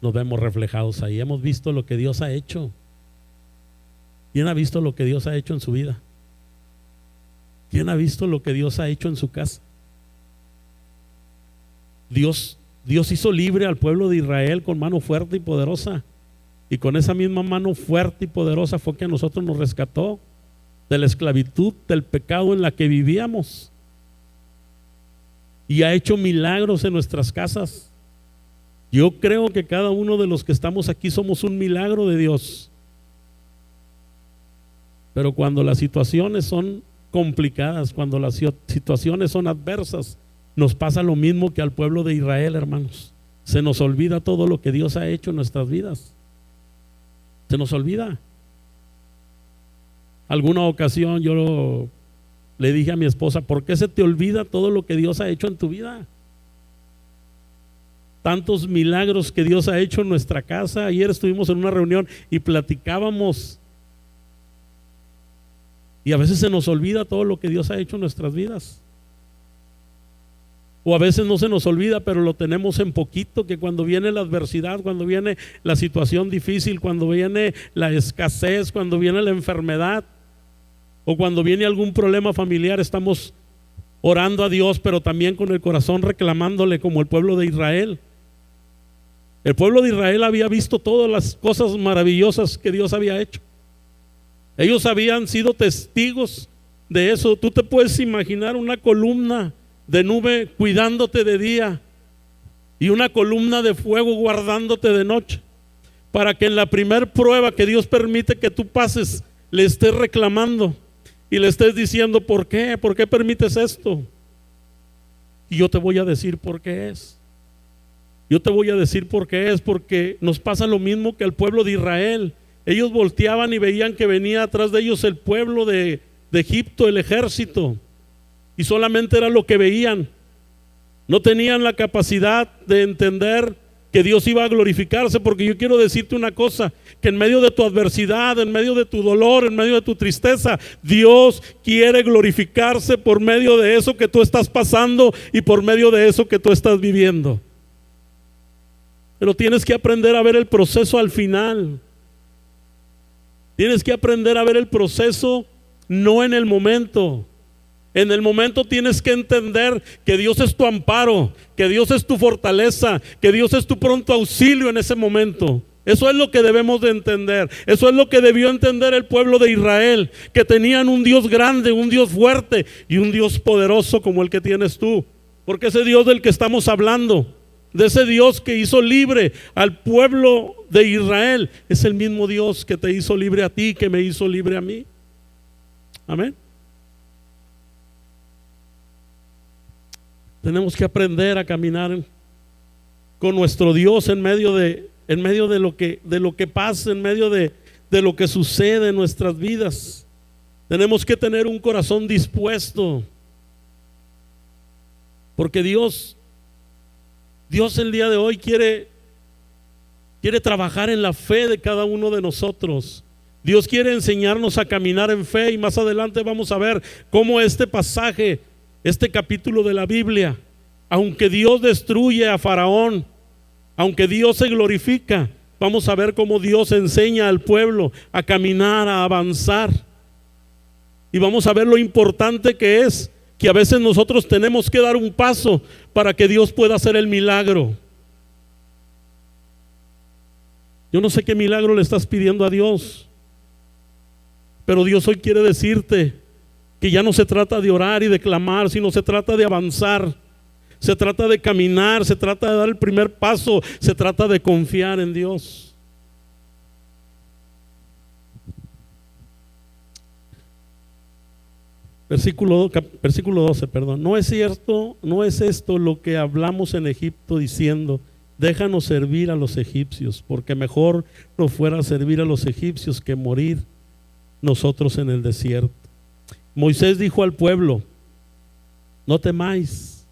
nos vemos reflejados ahí. Hemos visto lo que Dios ha hecho. ¿Quién ha visto lo que Dios ha hecho en su vida? ¿Quién ha visto lo que Dios ha hecho en su casa? Dios hizo libre al pueblo de Israel con mano fuerte y poderosa. Y con esa misma mano fuerte y poderosa fue que a nosotros nos rescató de la esclavitud, del pecado en la que vivíamos. Y ha hecho milagros en nuestras casas. Yo creo que cada uno de los que estamos aquí somos un milagro de Dios. Pero cuando las situaciones son complicadas, cuando las situaciones son adversas, nos pasa lo mismo que al pueblo de Israel, hermanos. Se nos olvida todo lo que Dios ha hecho en nuestras vidas. Se nos olvida. Alguna ocasión yo le dije a mi esposa: ¿por qué se te olvida todo lo que Dios ha hecho en tu vida? Tantos milagros que Dios ha hecho en nuestra casa. Ayer estuvimos en una reunión y platicábamos. Y a veces se nos olvida todo lo que Dios ha hecho en nuestras vidas. O a veces no se nos olvida, pero lo tenemos en poquito, que cuando viene la adversidad, cuando viene la situación difícil, cuando viene la escasez, cuando viene la enfermedad, o cuando viene algún problema familiar, estamos orando a Dios, pero también con el corazón reclamándole, como el pueblo de Israel. El pueblo de Israel había visto todas las cosas maravillosas que Dios había hecho. Ellos habían sido testigos de eso. Tú te puedes imaginar una columna de nube cuidándote de día y una columna de fuego guardándote de noche, para que en la primer prueba que Dios permite que tú pases, le estés reclamando y le estés diciendo: ¿por qué? ¿Por qué permites esto? Y yo te voy a decir por qué es. Yo te voy a decir por qué es. Porque nos pasa lo mismo que al pueblo de Israel. Ellos volteaban y veían que venía atrás de ellos el pueblo de Egipto, el ejército, y solamente era lo que veían. No tenían la capacidad de entender que Dios iba a glorificarse. Porque yo quiero decirte una cosa, que en medio de tu adversidad, en medio de tu dolor, en medio de tu tristeza, Dios quiere glorificarse por medio de eso que tú estás pasando y por medio de eso que tú estás viviendo. Pero tienes que aprender a ver el proceso al final. Tienes que aprender a ver el proceso no en el momento. En el momento tienes que entender que Dios es tu amparo, que Dios es tu fortaleza, que Dios es tu pronto auxilio en ese momento. Eso es lo que debemos de entender. Eso es lo que debió entender el pueblo de Israel, que tenían un Dios grande, un Dios fuerte y un Dios poderoso como el que tienes tú. Porque ese Dios del que estamos hablando, de ese Dios que hizo libre al pueblo de Israel, es el mismo Dios que te hizo libre a ti, que me hizo libre a mí. Amén. Tenemos que aprender a caminar con nuestro Dios en medio de lo que pasa, en medio de lo que sucede en nuestras vidas. Tenemos que tener un corazón dispuesto, porque Dios el día de hoy quiere trabajar en la fe de cada uno de nosotros. Dios quiere enseñarnos a caminar en fe, y más adelante vamos a ver cómo este pasaje, este capítulo de la Biblia, aunque Dios destruye a Faraón, aunque Dios se glorifica, vamos a ver cómo Dios enseña al pueblo a caminar, a avanzar. Y vamos a ver lo importante que es que a veces nosotros tenemos que dar un paso para que Dios pueda hacer el milagro. Yo no sé qué milagro le estás pidiendo a Dios, pero Dios hoy quiere decirte que ya no se trata de orar y de clamar, sino se trata de avanzar, se trata de caminar, se trata de dar el primer paso, se trata de confiar en Dios. Versículo 12, perdón. No es cierto, no es esto lo que hablamos en Egipto diciendo: déjanos servir a los egipcios, porque mejor nos fuera a servir a los egipcios que morir nosotros en el desierto. Moisés dijo al pueblo: no temáis,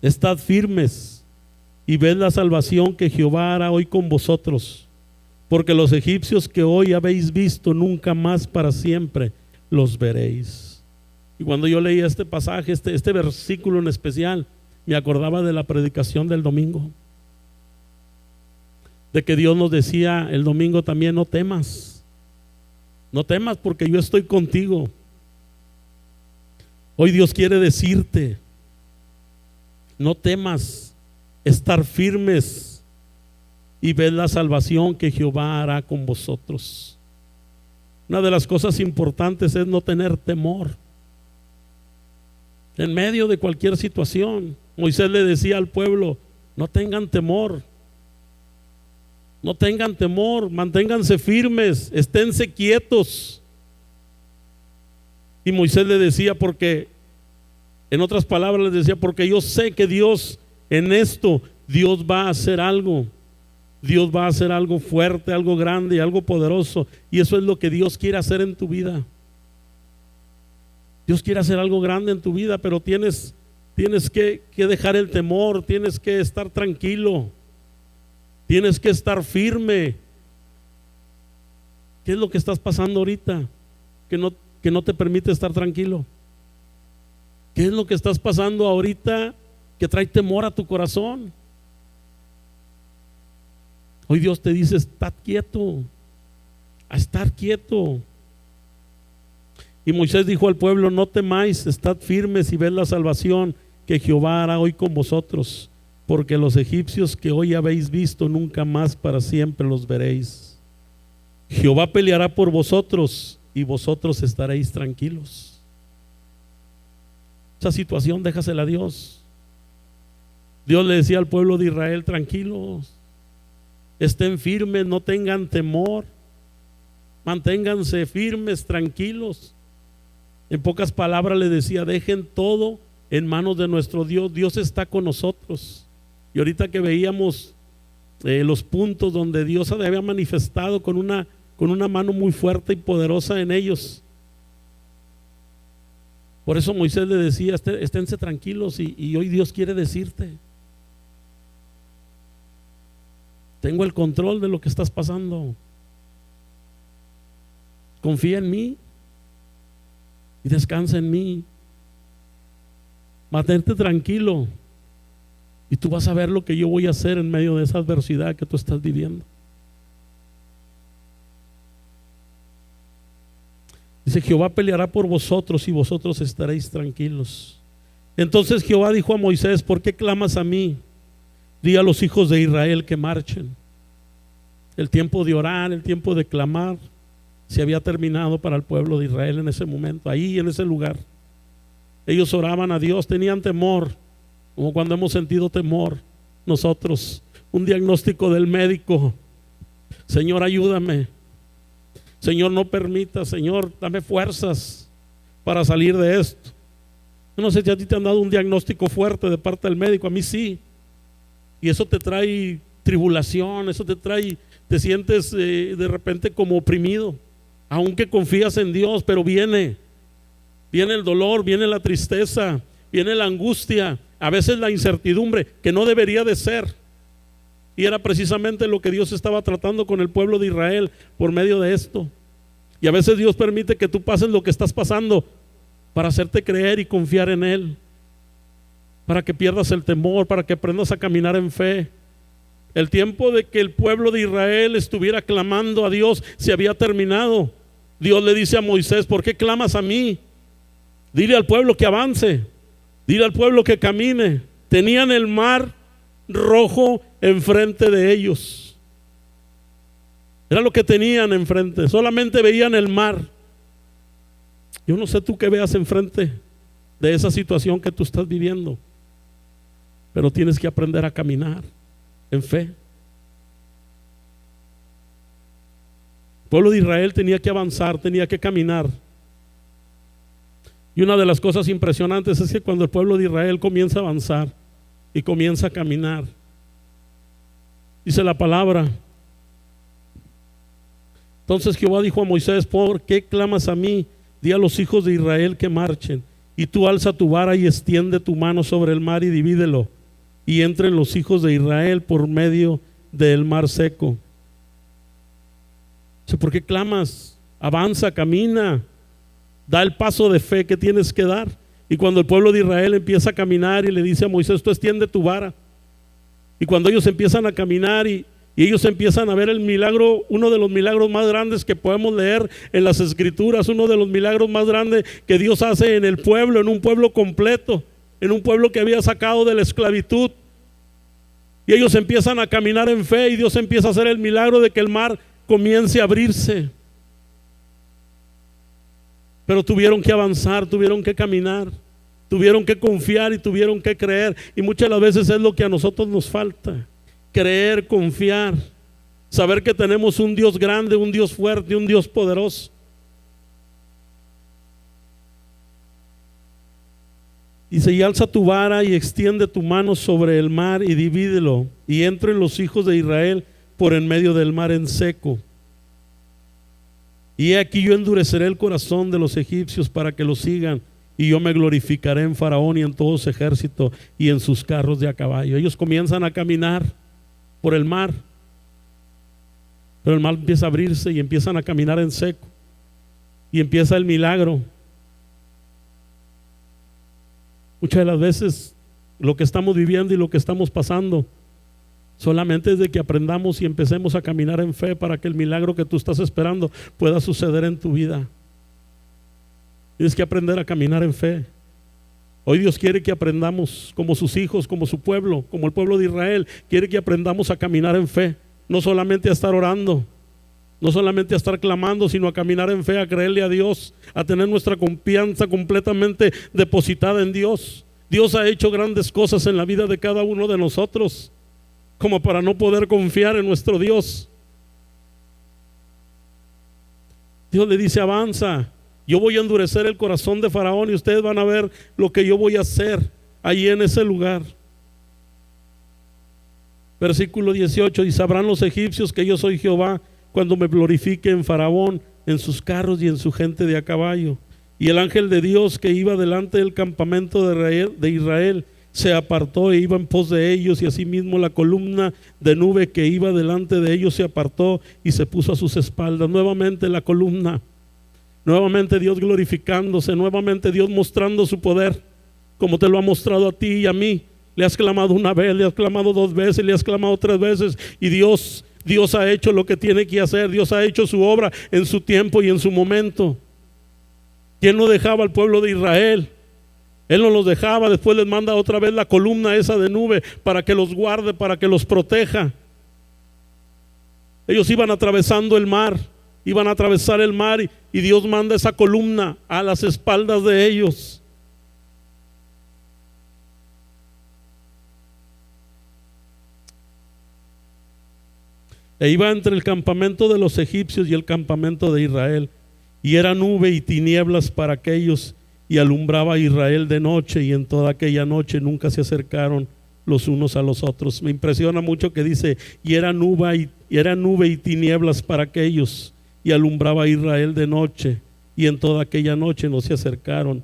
estad firmes y ved la salvación que Jehová hará hoy con vosotros, porque los egipcios que hoy habéis visto, nunca más para siempre los veréis. Y cuando yo leía este pasaje, este versículo en especial, me acordaba de la predicación del domingo, de que Dios nos decía el domingo también: no temas, no temas, porque yo estoy contigo. Hoy Dios quiere decirte: no temas, estar firmes y ved la salvación que Jehová hará con vosotros. Una de las cosas importantes es no tener temor en medio de cualquier situación. Moisés le decía al pueblo: no tengan temor, no tengan temor, manténganse firmes, esténse quietos. Y Moisés le decía, porque, en otras palabras, le decía: porque yo sé que Dios, en esto, Dios va a hacer algo. Dios va a hacer algo fuerte, algo grande y algo poderoso. Y eso es lo que Dios quiere hacer en tu vida. Dios quiere hacer algo grande en tu vida, pero tienes que dejar el temor, tienes que estar tranquilo, tienes que estar firme. ¿Qué es lo que estás pasando ahorita que no te permite estar tranquilo? ¿Qué es lo que estás pasando ahorita que trae temor a tu corazón? Hoy Dios te dice: estad quieto, a estar quieto. Y Moisés dijo al pueblo: no temáis, estad firmes y ved la salvación que Jehová hará hoy con vosotros, porque los egipcios que hoy habéis visto, nunca más para siempre los veréis. Jehová peleará por vosotros y vosotros estaréis tranquilos. Esa situación déjasela a Dios. Dios le decía al pueblo de Israel: tranquilos, estén firmes, no tengan temor, manténganse firmes, tranquilos. En pocas palabras le decía: dejen todo en manos de nuestro Dios. Dios está con nosotros. Y ahorita que veíamos los puntos donde Dios se había manifestado con una mano muy fuerte y poderosa en ellos. Por eso Moisés le decía: esténse tranquilos. Y hoy Dios quiere decirte: tengo el control de lo que estás pasando. Confía en mí y descansa en mí. Mantente tranquilo y tú vas a ver lo que yo voy a hacer en medio de esa adversidad que tú estás viviendo. Dice: Jehová peleará por vosotros y vosotros estaréis tranquilos. Entonces Jehová dijo a Moisés: ¿por qué clamas a mí? Di a los hijos de Israel que marchen. El tiempo de orar, el tiempo de clamar se había terminado para el pueblo de Israel en ese momento, ahí en ese lugar. Ellos oraban a Dios, tenían temor, como cuando hemos sentido temor nosotros. Un diagnóstico del médico: Señor, ayúdame. Señor, no permita. Señor, dame fuerzas para salir de esto. Yo no sé si a ti te han dado un diagnóstico fuerte de parte del médico. A mí sí. Y eso te trae tribulación, eso te sientes de repente como oprimido, aunque confías en Dios, pero viene el dolor, viene la tristeza, viene la angustia, a veces la incertidumbre, que no debería de ser. Y era precisamente lo que Dios estaba tratando con el pueblo de Israel por medio de esto. Y a veces Dios permite que tú pases lo que estás pasando para hacerte creer y confiar en Él, para que pierdas el temor, para que aprendas a caminar en fe. El tiempo de que el pueblo de Israel estuviera clamando a Dios se había terminado. Dios le dice a Moisés: ¿por qué clamas a mí? Dile al pueblo que avance, dile al pueblo que camine. Tenían el mar rojo enfrente de ellos. Era lo que tenían enfrente, solamente veían el mar. Yo no sé tú qué veas enfrente de esa situación que tú estás viviendo, pero tienes que aprender a caminar en fe. El pueblo de Israel tenía que avanzar, tenía que caminar. Y una de las cosas impresionantes es que cuando el pueblo de Israel comienza a avanzar y comienza a caminar, dice la palabra: entonces Jehová dijo a Moisés: ¿por qué clamas a mí? Di a los hijos de Israel que marchen. Y tú alza tu vara y extiende tu mano sobre el mar y divídelo, y entren los hijos de Israel por medio del mar seco. ¿Por qué clamas? Avanza, camina, da el paso de fe que tienes que dar. Y cuando el pueblo de Israel empieza a caminar y le dice a Moisés: tú extiende tu vara. Y cuando ellos empiezan a caminar y ellos empiezan a ver el milagro, uno de los milagros más grandes que podemos leer en las Escrituras, uno de los milagros más grandes que Dios hace en el pueblo, en un pueblo completo, en un pueblo que había sacado de la esclavitud. Y ellos empiezan a caminar en fe y Dios empieza a hacer el milagro de que el mar comience a abrirse. Pero tuvieron que avanzar, tuvieron que caminar, tuvieron que confiar y tuvieron que creer. Y muchas de las veces es lo que a nosotros nos falta: creer, confiar, saber que tenemos un Dios grande, un Dios fuerte, un Dios poderoso. Dice: y alza tu vara y extiende tu mano sobre el mar y divídelo, y entren los hijos de Israel por en medio del mar en seco. Y he aquí yo endureceré el corazón de los egipcios para que los sigan, y yo me glorificaré en Faraón y en todo su ejército y en sus carros de a caballo. Ellos comienzan a caminar por el mar, pero el mar empieza a abrirse y empiezan a caminar en seco, y empieza el milagro. Muchas de las veces lo que estamos viviendo y lo que estamos pasando solamente es de que aprendamos y empecemos a caminar en fe para que el milagro que tú estás esperando pueda suceder en tu vida. Tienes que aprender a caminar en fe. Hoy Dios quiere que aprendamos como sus hijos, como su pueblo, como el pueblo de Israel. Quiere que aprendamos a caminar en fe, no solamente a estar orando, no solamente a estar clamando, sino a caminar en fe, a creerle a Dios, a tener nuestra confianza completamente depositada en Dios. Dios ha hecho grandes cosas en la vida de cada uno de nosotros, como para no poder confiar en nuestro Dios. Dios le dice: avanza, yo voy a endurecer el corazón de Faraón y ustedes van a ver lo que yo voy a hacer allí en ese lugar. Versículo 18: y sabrán los egipcios que yo soy Jehová cuando me glorifique en Faraón, en sus carros y en su gente de a caballo. Y el ángel de Dios que iba delante del campamento de Israel se apartó e iba en pos de ellos, y asimismo la columna de nube que iba delante de ellos se apartó y se puso a sus espaldas. Nuevamente la columna, nuevamente Dios glorificándose, nuevamente Dios mostrando su poder, como te lo ha mostrado a ti y a mí. Le has clamado una vez, le has clamado dos veces, le has clamado tres veces, y Dios ha hecho lo que tiene que hacer. Dios ha hecho su obra en su tiempo y en su momento. ¿Quién no dejaba al pueblo de Israel? Él no los dejaba. Después les manda otra vez la columna esa de nube para que los guarde, para que los proteja. Ellos iban atravesando el mar, iban a atravesar el mar, y Dios manda esa columna a las espaldas de ellos. E iba entre el campamento de los egipcios y el campamento de Israel, y era nube y tinieblas para aquellos, y alumbraba a Israel de noche, y en toda aquella noche nunca se acercaron los unos a los otros. Me impresiona mucho que dice, y era nube y tinieblas para aquellos, y alumbraba a Israel de noche, y en toda aquella noche no se acercaron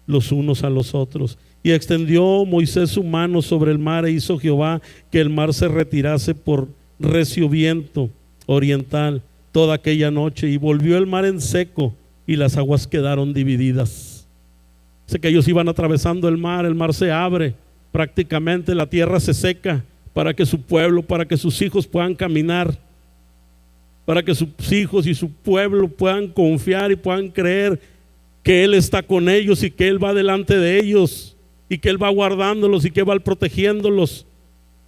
los unos a los otros. Y extendió Moisés su mano sobre el mar, e hizo Jehová que el mar se retirase por recio viento oriental toda aquella noche, y volvió el mar en seco, y las aguas quedaron divididas. Sé que ellos iban atravesando el mar se abre, prácticamente la tierra se seca para que su pueblo, para que sus hijos puedan caminar, para que sus hijos y su pueblo puedan confiar y puedan creer que Él está con ellos, y que Él va delante de ellos, y que Él va guardándolos, y que va protegiéndolos,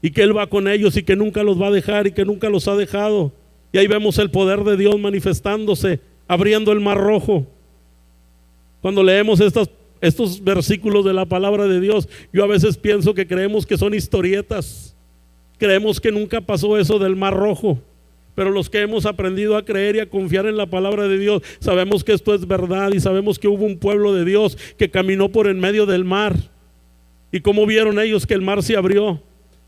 y que Él va con ellos, y que nunca los va a dejar, y que nunca los ha dejado. Y ahí vemos el poder de Dios manifestándose, abriendo el mar rojo. Cuando leemos estos versículos de la palabra de Dios, yo a veces pienso que creemos que son historietas, creemos que nunca pasó eso del mar rojo, pero los que hemos aprendido a creer y a confiar en la palabra de Dios, sabemos que esto es verdad, y sabemos que hubo un pueblo de Dios que caminó por en medio del mar, y cómo vieron ellos que el mar se abrió,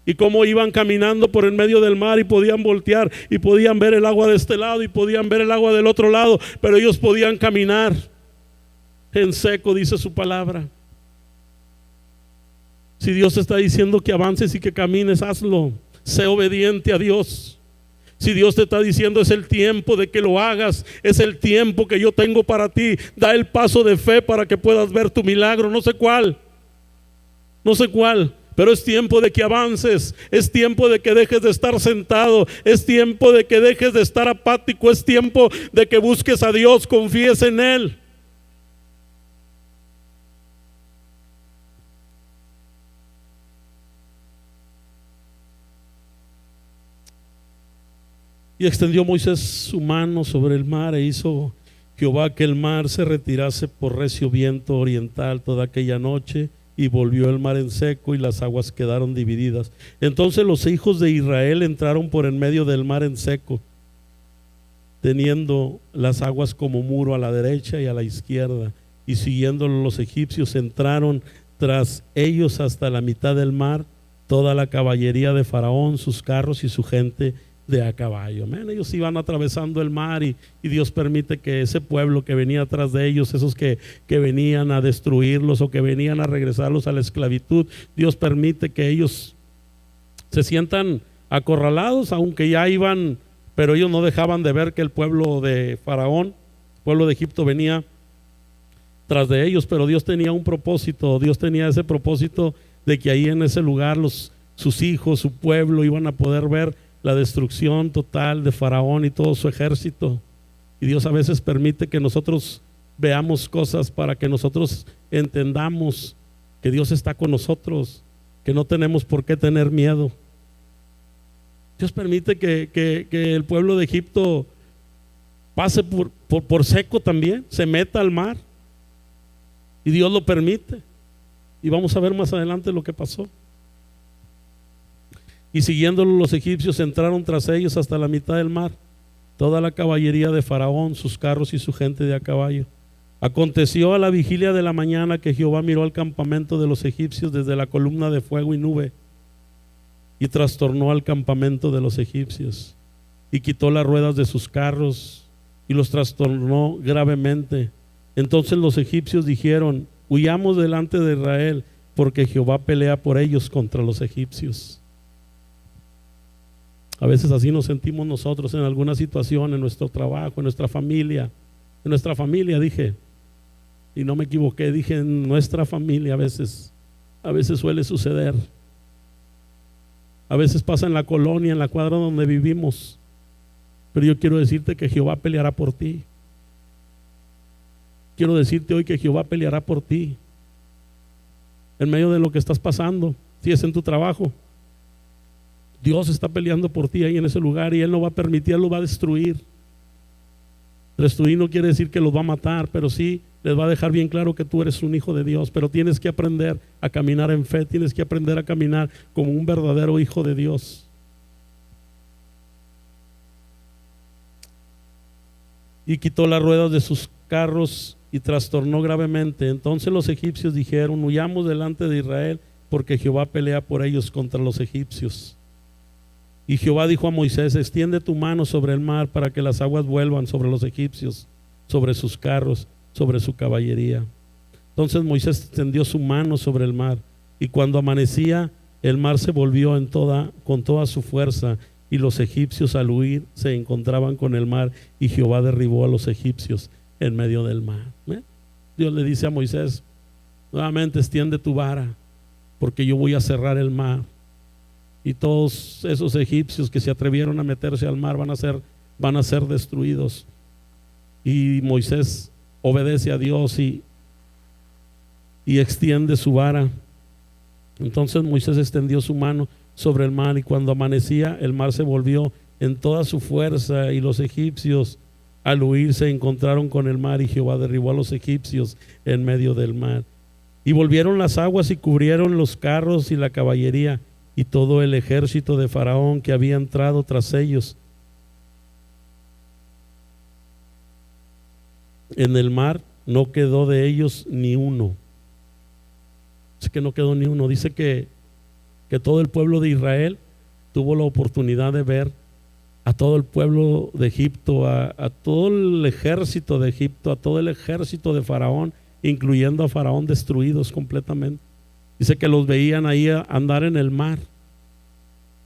y cómo iban caminando por en medio del mar, y podían voltear, y podían ver el agua de este lado, y podían ver el agua del otro lado, pero ellos podían caminar en seco, dice su palabra. Si Dios te está diciendo que avances y que camines, hazlo. Sé obediente a Dios. Si Dios te está diciendo es el tiempo de que lo hagas, es el tiempo que yo tengo para ti, da el paso de fe para que puedas ver tu milagro. No sé cuál, pero es tiempo de que avances, es tiempo de que dejes de estar sentado, es tiempo de que dejes de estar apático, es tiempo de que busques a Dios, confíes en Él. Y extendió Moisés su mano sobre el mar, e hizo Jehová que el mar se retirase por recio viento oriental toda aquella noche, y volvió el mar en seco, y las aguas quedaron divididas. Entonces los hijos de Israel entraron por en medio del mar en seco, teniendo las aguas como muro a la derecha y a la izquierda, y siguiéndolo los egipcios entraron tras ellos hasta la mitad del mar, toda la caballería de Faraón, sus carros y su gente de a caballo. Amén. Ellos iban atravesando el mar, y Dios permite que ese pueblo que venía atrás de ellos, esos que venían a destruirlos o que venían a regresarlos a la esclavitud, Dios permite que ellos se sientan acorralados, aunque ya iban, pero ellos no dejaban de ver que el pueblo de Faraón, el pueblo de Egipto, venía tras de ellos. Pero Dios tenía un propósito, Dios tenía ese propósito de que ahí en ese lugar sus hijos, su pueblo iban a poder ver la destrucción total de Faraón y todo su ejército. Y Dios a veces permite que nosotros veamos cosas para que nosotros entendamos que Dios está con nosotros, que no tenemos por qué tener miedo. Dios permite que el pueblo de Egipto pase por seco también, se meta al mar, y Dios lo permite, y vamos a ver más adelante lo que pasó. Y siguiéndolo los egipcios entraron tras ellos hasta la mitad del mar, toda la caballería de Faraón, sus carros y su gente de a caballo. Aconteció a la vigilia de la mañana que Jehová miró al campamento de los egipcios desde la columna de fuego y nube, y trastornó al campamento de los egipcios, y quitó las ruedas de sus carros, y los trastornó gravemente. Entonces los egipcios dijeron: huyamos delante de Israel, porque Jehová pelea por ellos contra los egipcios. A veces así nos sentimos nosotros en alguna situación, en nuestro trabajo, en nuestra familia. En nuestra familia dije, y no me equivoqué, dije en nuestra familia. A veces suele suceder. A veces pasa en la colonia, en la cuadra donde vivimos. Pero yo quiero decirte que Jehová peleará por ti. quiero decirte hoy que Jehová peleará por ti en medio de lo que estás pasando. Si es en tu trabajo, Dios está peleando por ti ahí en ese lugar, y Él no va a permitir, Él lo va a destruir. Destruir no quiere decir que los va a matar, pero sí les va a dejar bien claro que tú eres un hijo de Dios. Pero tienes que aprender a caminar en fe, tienes que aprender a caminar como un verdadero hijo de Dios. Y quitó las ruedas de sus carros y trastornó gravemente. Entonces los egipcios dijeron: huyamos delante de Israel, porque Jehová pelea por ellos contra los egipcios. Y Jehová dijo a Moisés: extiende tu mano sobre el mar para que las aguas vuelvan sobre los egipcios, sobre sus carros, sobre su caballería. Entonces Moisés extendió su mano sobre el mar, y cuando amanecía, el mar se volvió con toda su fuerza, y los egipcios al huir se encontraban con el mar, y Jehová derribó a los egipcios en medio del mar. Dios le dice a Moisés: nuevamente extiende tu vara, porque yo voy a cerrar el mar, y todos esos egipcios que se atrevieron a meterse al mar van a ser destruidos. Y Moisés obedece a Dios y extiende su vara. Entonces Moisés extendió su mano sobre el mar, y cuando amanecía, el mar se volvió en toda su fuerza, y los egipcios al huir se encontraron con el mar, y Jehová derribó a los egipcios en medio del mar. Y volvieron las aguas y cubrieron los carros y la caballería y todo el ejército de Faraón que había entrado tras ellos. En el mar no quedó de ellos ni uno. Dice que no quedó ni uno. Dice que todo el pueblo de Israel tuvo la oportunidad de ver a todo el pueblo de Egipto, a todo el ejército de Egipto, a todo el ejército de Faraón, incluyendo a Faraón, destruidos completamente. Dice que los veían ahí andar en el mar,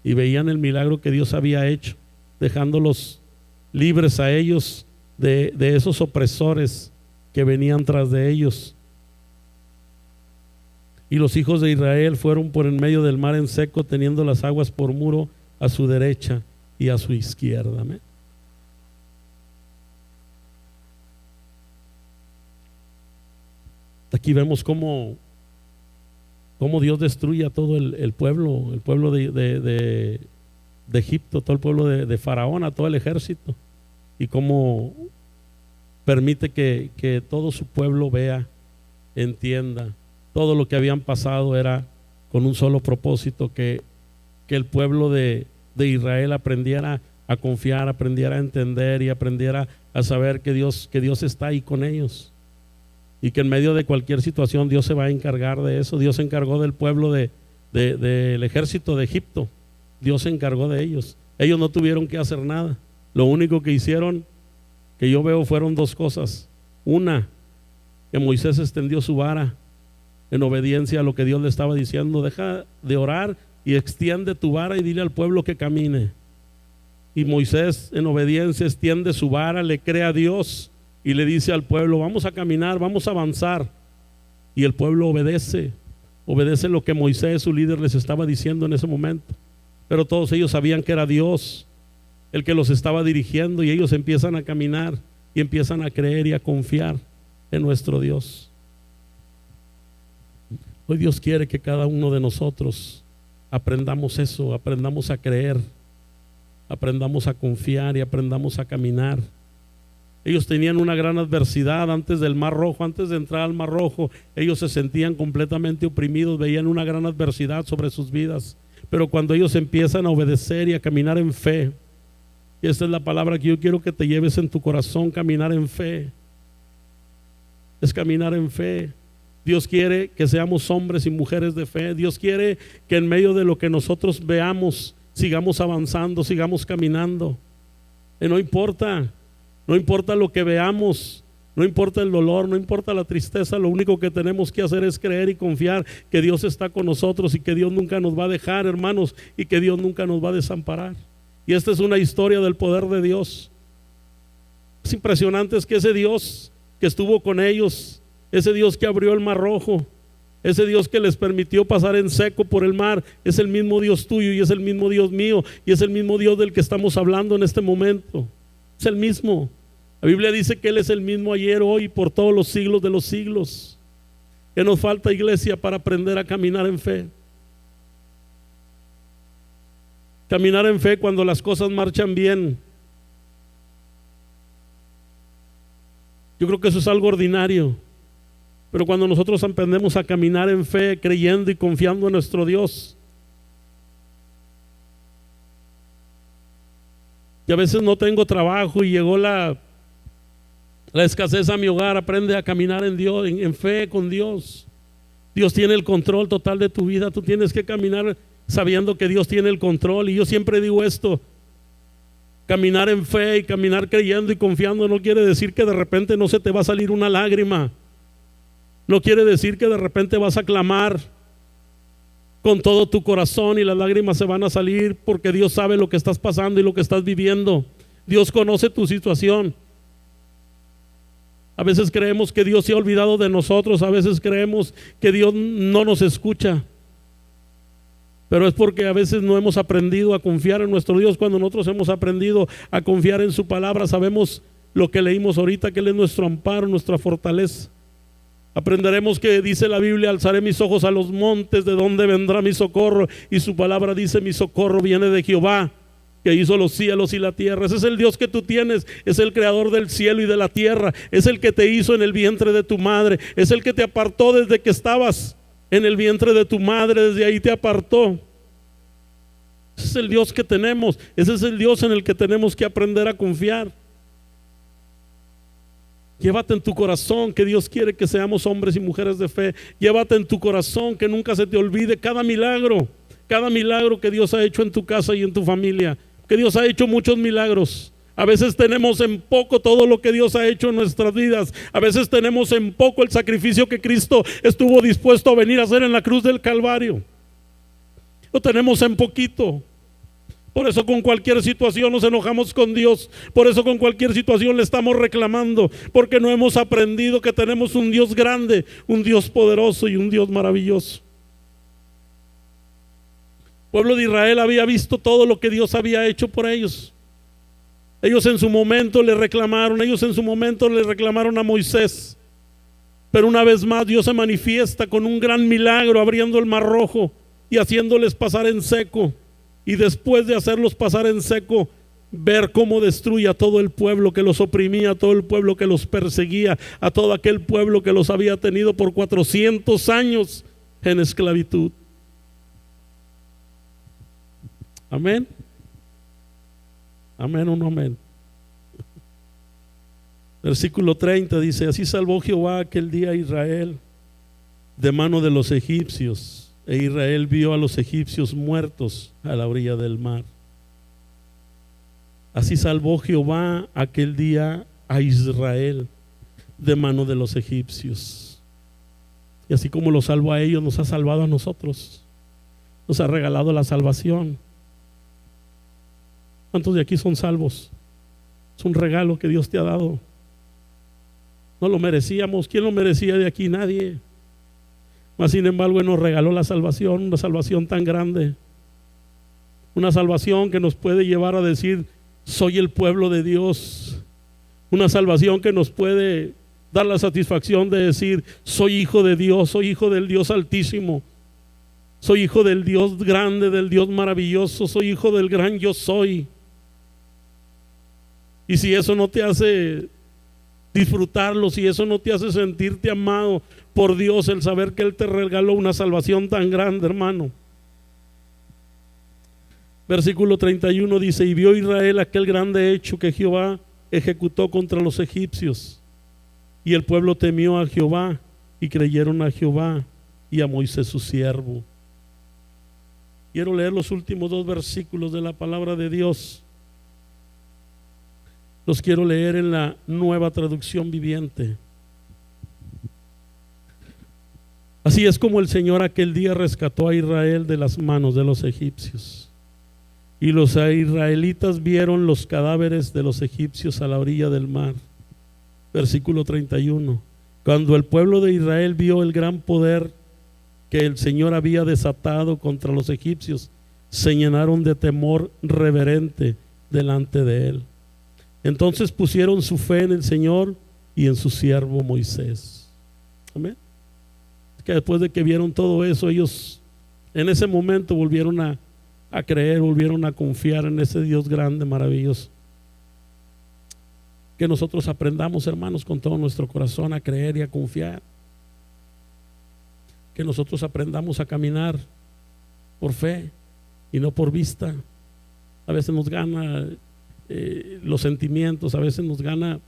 y veían el milagro que Dios había hecho, dejándolos libres a ellos de esos opresores que venían tras de ellos. Y los hijos de Israel fueron por en medio del mar en seco, teniendo las aguas por muro a su derecha y a su izquierda. Amén. Aquí vemos cómo Dios destruye a todo el pueblo de Egipto, todo el pueblo de Faraón, a todo el ejército, y cómo permite que todo su pueblo vea, entienda. Todo lo que habían pasado era con un solo propósito: que el pueblo de Israel aprendiera a confiar, aprendiera a entender y aprendiera a saber que Dios está ahí con ellos, y que en medio de cualquier situación Dios se va a encargar de eso. Dios se encargó del pueblo del ejército de Egipto. Dios se encargó de ellos. Ellos no tuvieron que hacer nada. Lo único que hicieron, que yo veo, fueron dos cosas. Una, que Moisés extendió su vara en obediencia a lo que Dios le estaba diciendo: deja de orar y extiende tu vara y dile al pueblo que camine. Y Moisés, en obediencia, extiende su vara, le cree a Dios y le dice al pueblo: vamos a caminar, vamos a avanzar. Y el pueblo obedece lo que Moisés, su líder, les estaba diciendo en ese momento. Pero todos ellos sabían que era Dios el que los estaba dirigiendo, y ellos empiezan a caminar y empiezan a creer y a confiar en nuestro Dios. Hoy Dios quiere que cada uno de nosotros aprendamos eso, aprendamos a creer, aprendamos a confiar y aprendamos a caminar. Ellos tenían una gran adversidad antes del Mar Rojo. Antes de entrar al Mar Rojo, ellos se sentían completamente oprimidos, veían una gran adversidad sobre sus vidas. Pero cuando ellos empiezan a obedecer y a caminar en fe, y esta es la palabra que yo quiero que te lleves en tu corazón: caminar en fe. Es caminar en fe. Dios quiere que seamos hombres y mujeres de fe. Dios quiere que en medio de lo que nosotros veamos, sigamos avanzando, sigamos caminando. No importa lo que veamos, no importa el dolor, no importa la tristeza. Lo único que tenemos que hacer es creer y confiar que Dios está con nosotros, y que Dios nunca nos va a dejar, hermanos, y que Dios nunca nos va a desamparar. Y esta es una historia del poder de Dios. Es impresionante, es que ese Dios que estuvo con ellos, ese Dios que abrió el Mar Rojo, ese Dios que les permitió pasar en seco por el mar, es el mismo Dios tuyo y es el mismo Dios mío, y es el mismo Dios del que estamos hablando en este momento. Es el mismo. La Biblia dice que Él es el mismo ayer, hoy y por todos los siglos de los siglos. ¿Qué nos falta, iglesia, para aprender a caminar en fe? Caminar en fe cuando las cosas marchan bien. Yo creo que eso es algo ordinario. Pero cuando nosotros aprendemos a caminar en fe, creyendo y confiando en nuestro Dios, y a veces no tengo trabajo y llegó la escasez a mi hogar, aprende a caminar en Dios, en fe con Dios. Dios tiene el control total de tu vida. Tú tienes que caminar sabiendo que Dios tiene el control. Y yo siempre digo esto: caminar en fe y caminar creyendo y confiando no quiere decir que de repente no se te va a salir una lágrima. No quiere decir que de repente vas a clamar con todo tu corazón y las lágrimas se van a salir, porque Dios sabe lo que estás pasando y lo que estás viviendo. Dios conoce tu situación. A veces creemos que Dios se ha olvidado de nosotros, a veces creemos que Dios no nos escucha, pero es porque a veces no hemos aprendido a confiar en nuestro Dios. Cuando nosotros hemos aprendido a confiar en su palabra, sabemos lo que leímos ahorita, que Él es nuestro amparo, nuestra fortaleza. Aprenderemos que dice la Biblia: alzaré mis ojos a los montes, de donde vendrá mi socorro. Y su palabra dice: mi socorro viene de Jehová, que hizo los cielos y la tierra. Ese es el Dios que tú tienes. Es el creador del cielo y de la tierra. Es el que te hizo en el vientre de tu madre. Es el que te apartó desde que estabas en el vientre de tu madre. Desde ahí te apartó. Ese es el Dios que tenemos. Ese es el Dios en el que tenemos que aprender a confiar. Llévate en tu corazón que Dios quiere que seamos hombres y mujeres de fe. Llévate en tu corazón que nunca se te olvide cada milagro que Dios ha hecho en tu casa y en tu familia. Que Dios ha hecho muchos milagros. A veces tenemos en poco todo lo que Dios ha hecho en nuestras vidas. A veces tenemos en poco el sacrificio que Cristo estuvo dispuesto a venir a hacer en la cruz del Calvario. Lo tenemos en poquito. Por eso con cualquier situación nos enojamos con Dios. Por eso con cualquier situación le estamos reclamando, porque no hemos aprendido que tenemos un Dios grande, un Dios poderoso y un Dios maravilloso. El pueblo de Israel había visto todo lo que Dios había hecho por ellos. Ellos en su momento le reclamaron, a Moisés. Pero una vez más Dios se manifiesta con un gran milagro, abriendo el mar Rojo y haciéndoles pasar en seco. Y después de hacerlos pasar en seco, ver cómo destruye a todo el pueblo que los oprimía, a todo el pueblo que los perseguía, a todo aquel pueblo que los había tenido por 400 años en esclavitud. Amén. Amén o no amén. Versículo 30 dice: así salvó Jehová aquel día a Israel de mano de los egipcios. E Israel vio a los egipcios muertos a la orilla del mar. Así salvó Jehová aquel día a Israel de mano de los egipcios. Y así como los salvó a ellos, nos ha salvado a nosotros. Nos ha regalado la salvación. ¿Cuántos de aquí son salvos? Es un regalo que Dios te ha dado. No lo merecíamos. ¿Quién lo merecía de aquí? Nadie. Mas sin embargo Él nos regaló la salvación, una salvación tan grande, una salvación que nos puede llevar a decir: soy el pueblo de Dios. Una salvación que nos puede dar la satisfacción de decir: soy hijo de Dios, soy hijo del Dios Altísimo, soy hijo del Dios grande, del Dios maravilloso, soy hijo del gran yo soy. Y si eso no te hace disfrutarlo, si eso no te hace sentirte amado por Dios, el saber que Él te regaló una salvación tan grande, hermano. Versículo 31 dice: y vio Israel aquel grande hecho que Jehová ejecutó contra los egipcios, y el pueblo temió a Jehová y creyeron a Jehová y a Moisés su siervo. Quiero leer los últimos 2 versículos de la palabra de Dios. Los quiero leer en la Nueva Traducción Viviente. Así es como el Señor aquel día rescató a Israel de las manos de los egipcios. Y los israelitas vieron los cadáveres de los egipcios a la orilla del mar. Versículo 31. Cuando el pueblo de Israel vio el gran poder que el Señor había desatado contra los egipcios, se llenaron de temor reverente delante de Él. Entonces pusieron su fe en el Señor y en su siervo Moisés. Amén. Que después de que vieron todo eso, ellos en ese momento volvieron a creer, volvieron a confiar en ese Dios grande, maravilloso. Que nosotros aprendamos, hermanos, con todo nuestro corazón a creer y a confiar. Que nosotros aprendamos a caminar por fe y no por vista. A veces nos gana los sentimientos, a veces nos gana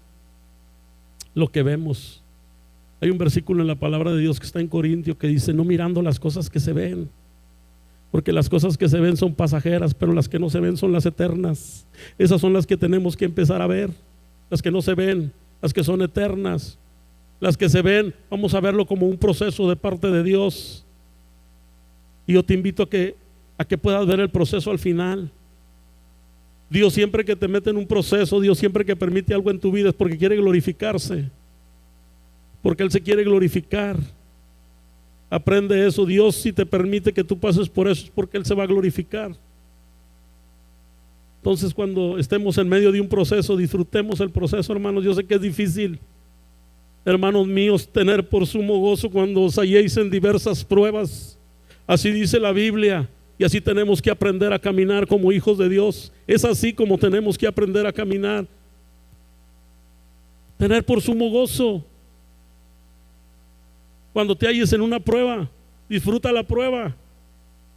lo que vemos. Hay un versículo en la palabra de Dios que está en Corintios que dice: no mirando las cosas que se ven, porque las cosas que se ven son pasajeras, pero las que no se ven son las eternas. Esas son las que tenemos que empezar a ver. Las que no se ven, las que son eternas. Las que se ven, vamos a verlo como un proceso de parte de Dios. Y yo te invito a que puedas ver el proceso al final. Dios siempre que te mete en un proceso, Dios siempre que permite algo en tu vida es porque quiere glorificarse, porque Él se quiere glorificar. Aprende eso. Dios, si te permite que tú pases por eso, es porque Él se va a glorificar. Entonces, cuando estemos en medio de un proceso, disfrutemos el proceso, hermanos. Yo sé que es difícil, hermanos míos, tener por sumo gozo cuando os halléis en diversas pruebas. Así dice la Biblia, y así tenemos que aprender a caminar como hijos de Dios. Es así como tenemos que aprender a caminar. Tener por sumo gozo. Cuando te halles en una prueba, disfruta la prueba.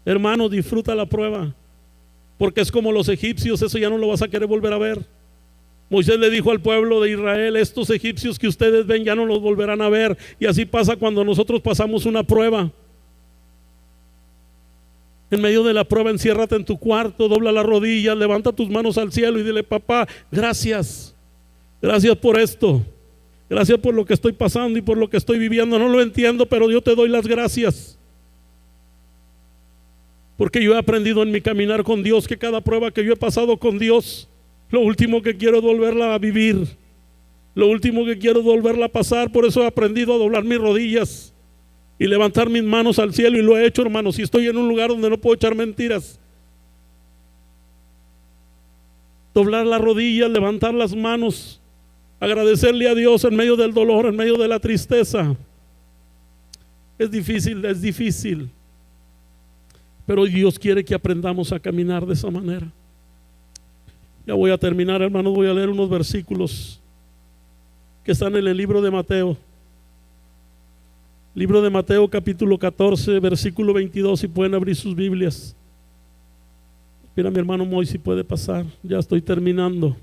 Hermanos, disfruta la prueba. Porque es como los egipcios, eso ya no lo vas a querer volver a ver. Moisés le dijo al pueblo de Israel: estos egipcios que ustedes ven ya no los volverán a ver. Y así pasa cuando nosotros pasamos una prueba. En medio de la prueba, enciérrate en tu cuarto, dobla las rodillas, levanta tus manos al cielo y dile: papá, gracias. Gracias por esto. Gracias por lo que estoy pasando y por lo que estoy viviendo. No lo entiendo, pero yo te doy las gracias. Porque yo he aprendido en mi caminar con Dios que cada prueba que yo he pasado con Dios, lo último que quiero es volverla a vivir. Lo último que quiero es volverla a pasar. Por eso he aprendido a doblar mis rodillas y levantar mis manos al cielo, y lo he hecho, hermanos. Si estoy en un lugar donde no puedo echar mentiras, doblar las rodillas, levantar las manos, agradecerle a Dios en medio del dolor, en medio de la tristeza. Es difícil, pero Dios quiere que aprendamos a caminar de esa manera. Ya voy a terminar, hermanos. Voy a leer unos versículos que están en el libro de Mateo. Libro de Mateo, capítulo 14, versículo 22. Si pueden abrir sus Biblias. Mira, mi hermano Moy, si puede pasar. Ya estoy terminando.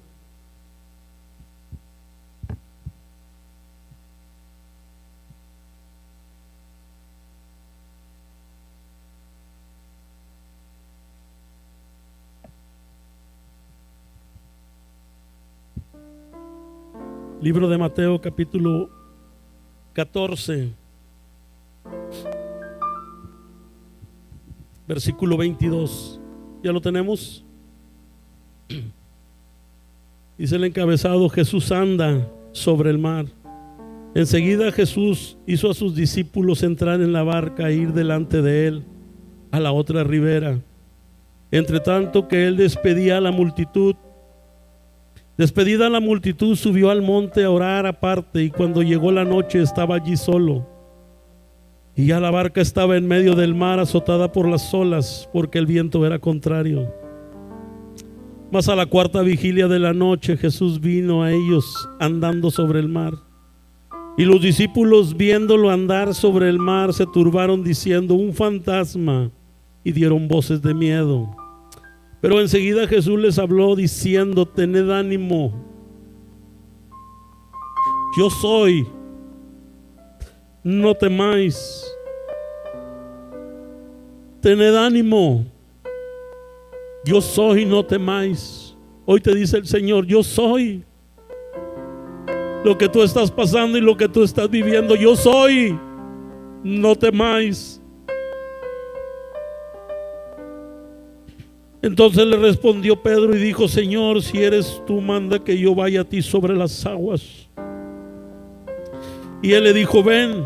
Libro de Mateo, capítulo 14, versículo 22. ¿Ya lo tenemos? Dice el encabezado: Jesús anda sobre el mar. Enseguida Jesús hizo a sus discípulos entrar en la barca e ir delante de él a la otra ribera. Entre tanto que él despedida a la multitud, subió al monte a orar aparte, y cuando llegó la noche estaba allí solo. Y ya la barca estaba en medio del mar, azotada por las olas, porque el viento era contrario. Mas a la cuarta vigilia de la noche Jesús vino a ellos andando sobre el mar. Y los discípulos, viéndolo andar sobre el mar, se turbaron diciendo: un fantasma, y dieron voces de miedo. Pero enseguida Jesús les habló diciendo: tened ánimo, yo soy, no temáis. Tened ánimo, yo soy, no temáis. Hoy te dice el Señor: yo soy. Lo que tú estás pasando y lo que tú estás viviendo, yo soy, no temáis. Entonces le respondió Pedro y dijo: Señor, si eres tú, manda que yo vaya a ti sobre las aguas. Y él le dijo: ven.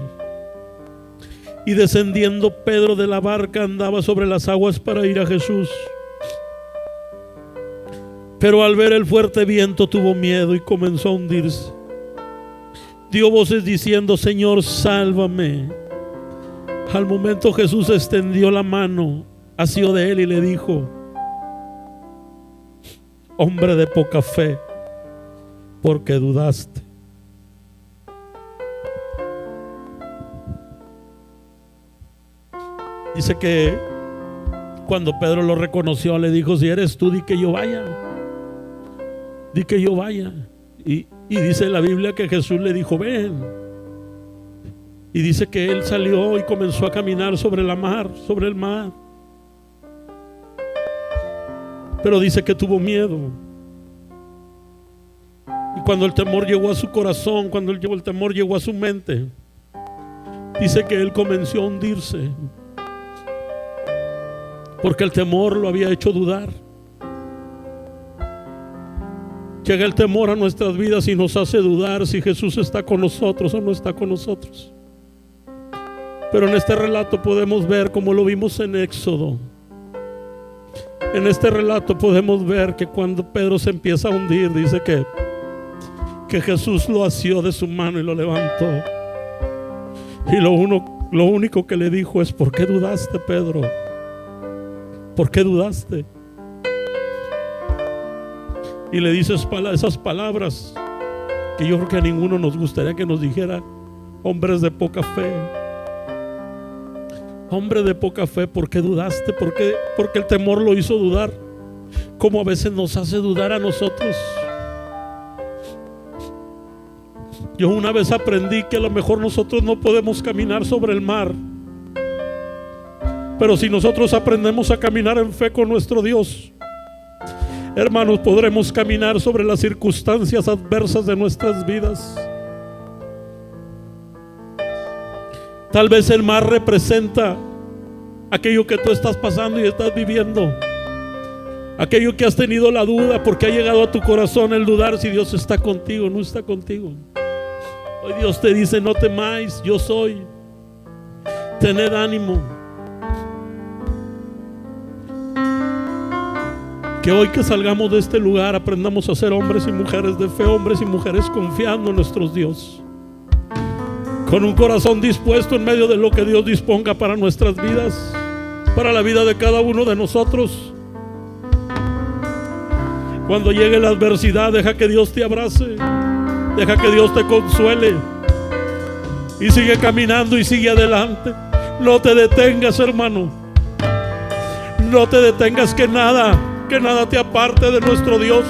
Y descendiendo Pedro de la barca, andaba sobre las aguas para ir a Jesús. Pero al ver el fuerte viento tuvo miedo y comenzó a hundirse. Dio voces diciendo: Señor, sálvame. Al momento Jesús extendió la mano, asió de él y le dijo: hombre de poca fe, ¿por qué dudaste? Dice que cuando Pedro lo reconoció, le dijo: si eres tú, di que yo vaya. Di que yo vaya. Y dice la Biblia que Jesús le dijo: ven. Y dice que él salió y comenzó a caminar sobre la mar, sobre el mar. Pero dice que tuvo miedo. Y cuando el temor llegó a su corazón, cuando el temor llegó a su mente, dice que él comenzó a hundirse, porque el temor lo había hecho dudar. Llega el temor a nuestras vidas y nos hace dudar si Jesús está con nosotros o no está con nosotros. Pero en este relato podemos ver, como lo vimos en Éxodo, en este relato podemos ver que cuando Pedro se empieza a hundir, dice que Jesús lo asió de su mano y lo levantó. Y lo único que le dijo es: ¿por qué dudaste, Pedro? ¿Por qué dudaste? Y le dice esas palabras que yo creo que a ninguno nos gustaría que nos dijera hombres de poca fe. Hombre de poca fe, ¿por qué dudaste? Porque el temor lo hizo dudar, como a veces nos hace dudar a nosotros. Yo una vez aprendí que a lo mejor nosotros no podemos caminar sobre el mar, pero si nosotros aprendemos a caminar en fe con nuestro Dios, hermanos, podremos caminar sobre las circunstancias adversas de nuestras vidas. Tal vez el mar representa aquello que tú estás pasando y estás viviendo, aquello que has tenido la duda, porque ha llegado a tu corazón el dudar si Dios está contigo o no está contigo. Hoy Dios te dice: no temáis, yo soy. Tened ánimo. Que hoy que salgamos de este lugar aprendamos a ser hombres y mujeres de fe, hombres y mujeres confiando en nuestro Dios, con un corazón dispuesto en medio de lo que Dios disponga para nuestras vidas, para la vida de cada uno de nosotros. Cuando llegue la adversidad, deja que Dios te abrace, deja que Dios te consuele y sigue caminando y sigue adelante. No te detengas, hermano. No te detengas, que nada te aparte de nuestro Dios,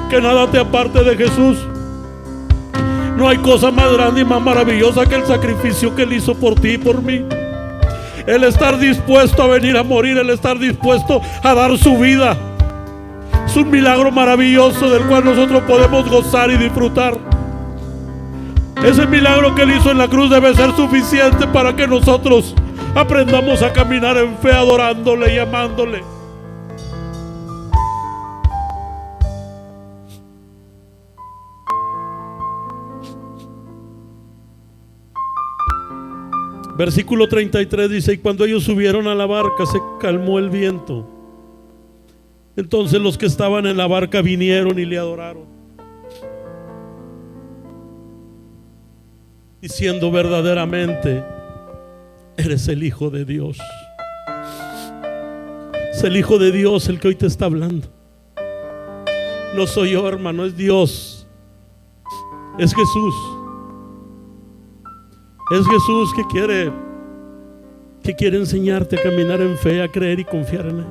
que nada te aparte de Jesús. No hay cosa más grande y más maravillosa que el sacrificio que Él hizo por ti y por mí. El estar dispuesto a venir a morir, el estar dispuesto a dar su vida, es un milagro maravilloso del cual nosotros podemos gozar y disfrutar. Ese milagro que Él hizo en la cruz debe ser suficiente para que nosotros aprendamos a caminar en fe, adorándole y amándole. Versículo 33 dice: y cuando ellos subieron a la barca, se calmó el viento. Entonces los que estaban en la barca vinieron y le adoraron, diciendo: verdaderamente eres el Hijo de Dios. Es el Hijo de Dios el que hoy te está hablando. No soy yo, hermano, es Dios. Es Jesús. Es Jesús que quiere enseñarte a caminar en fe, a creer y confiar en Él.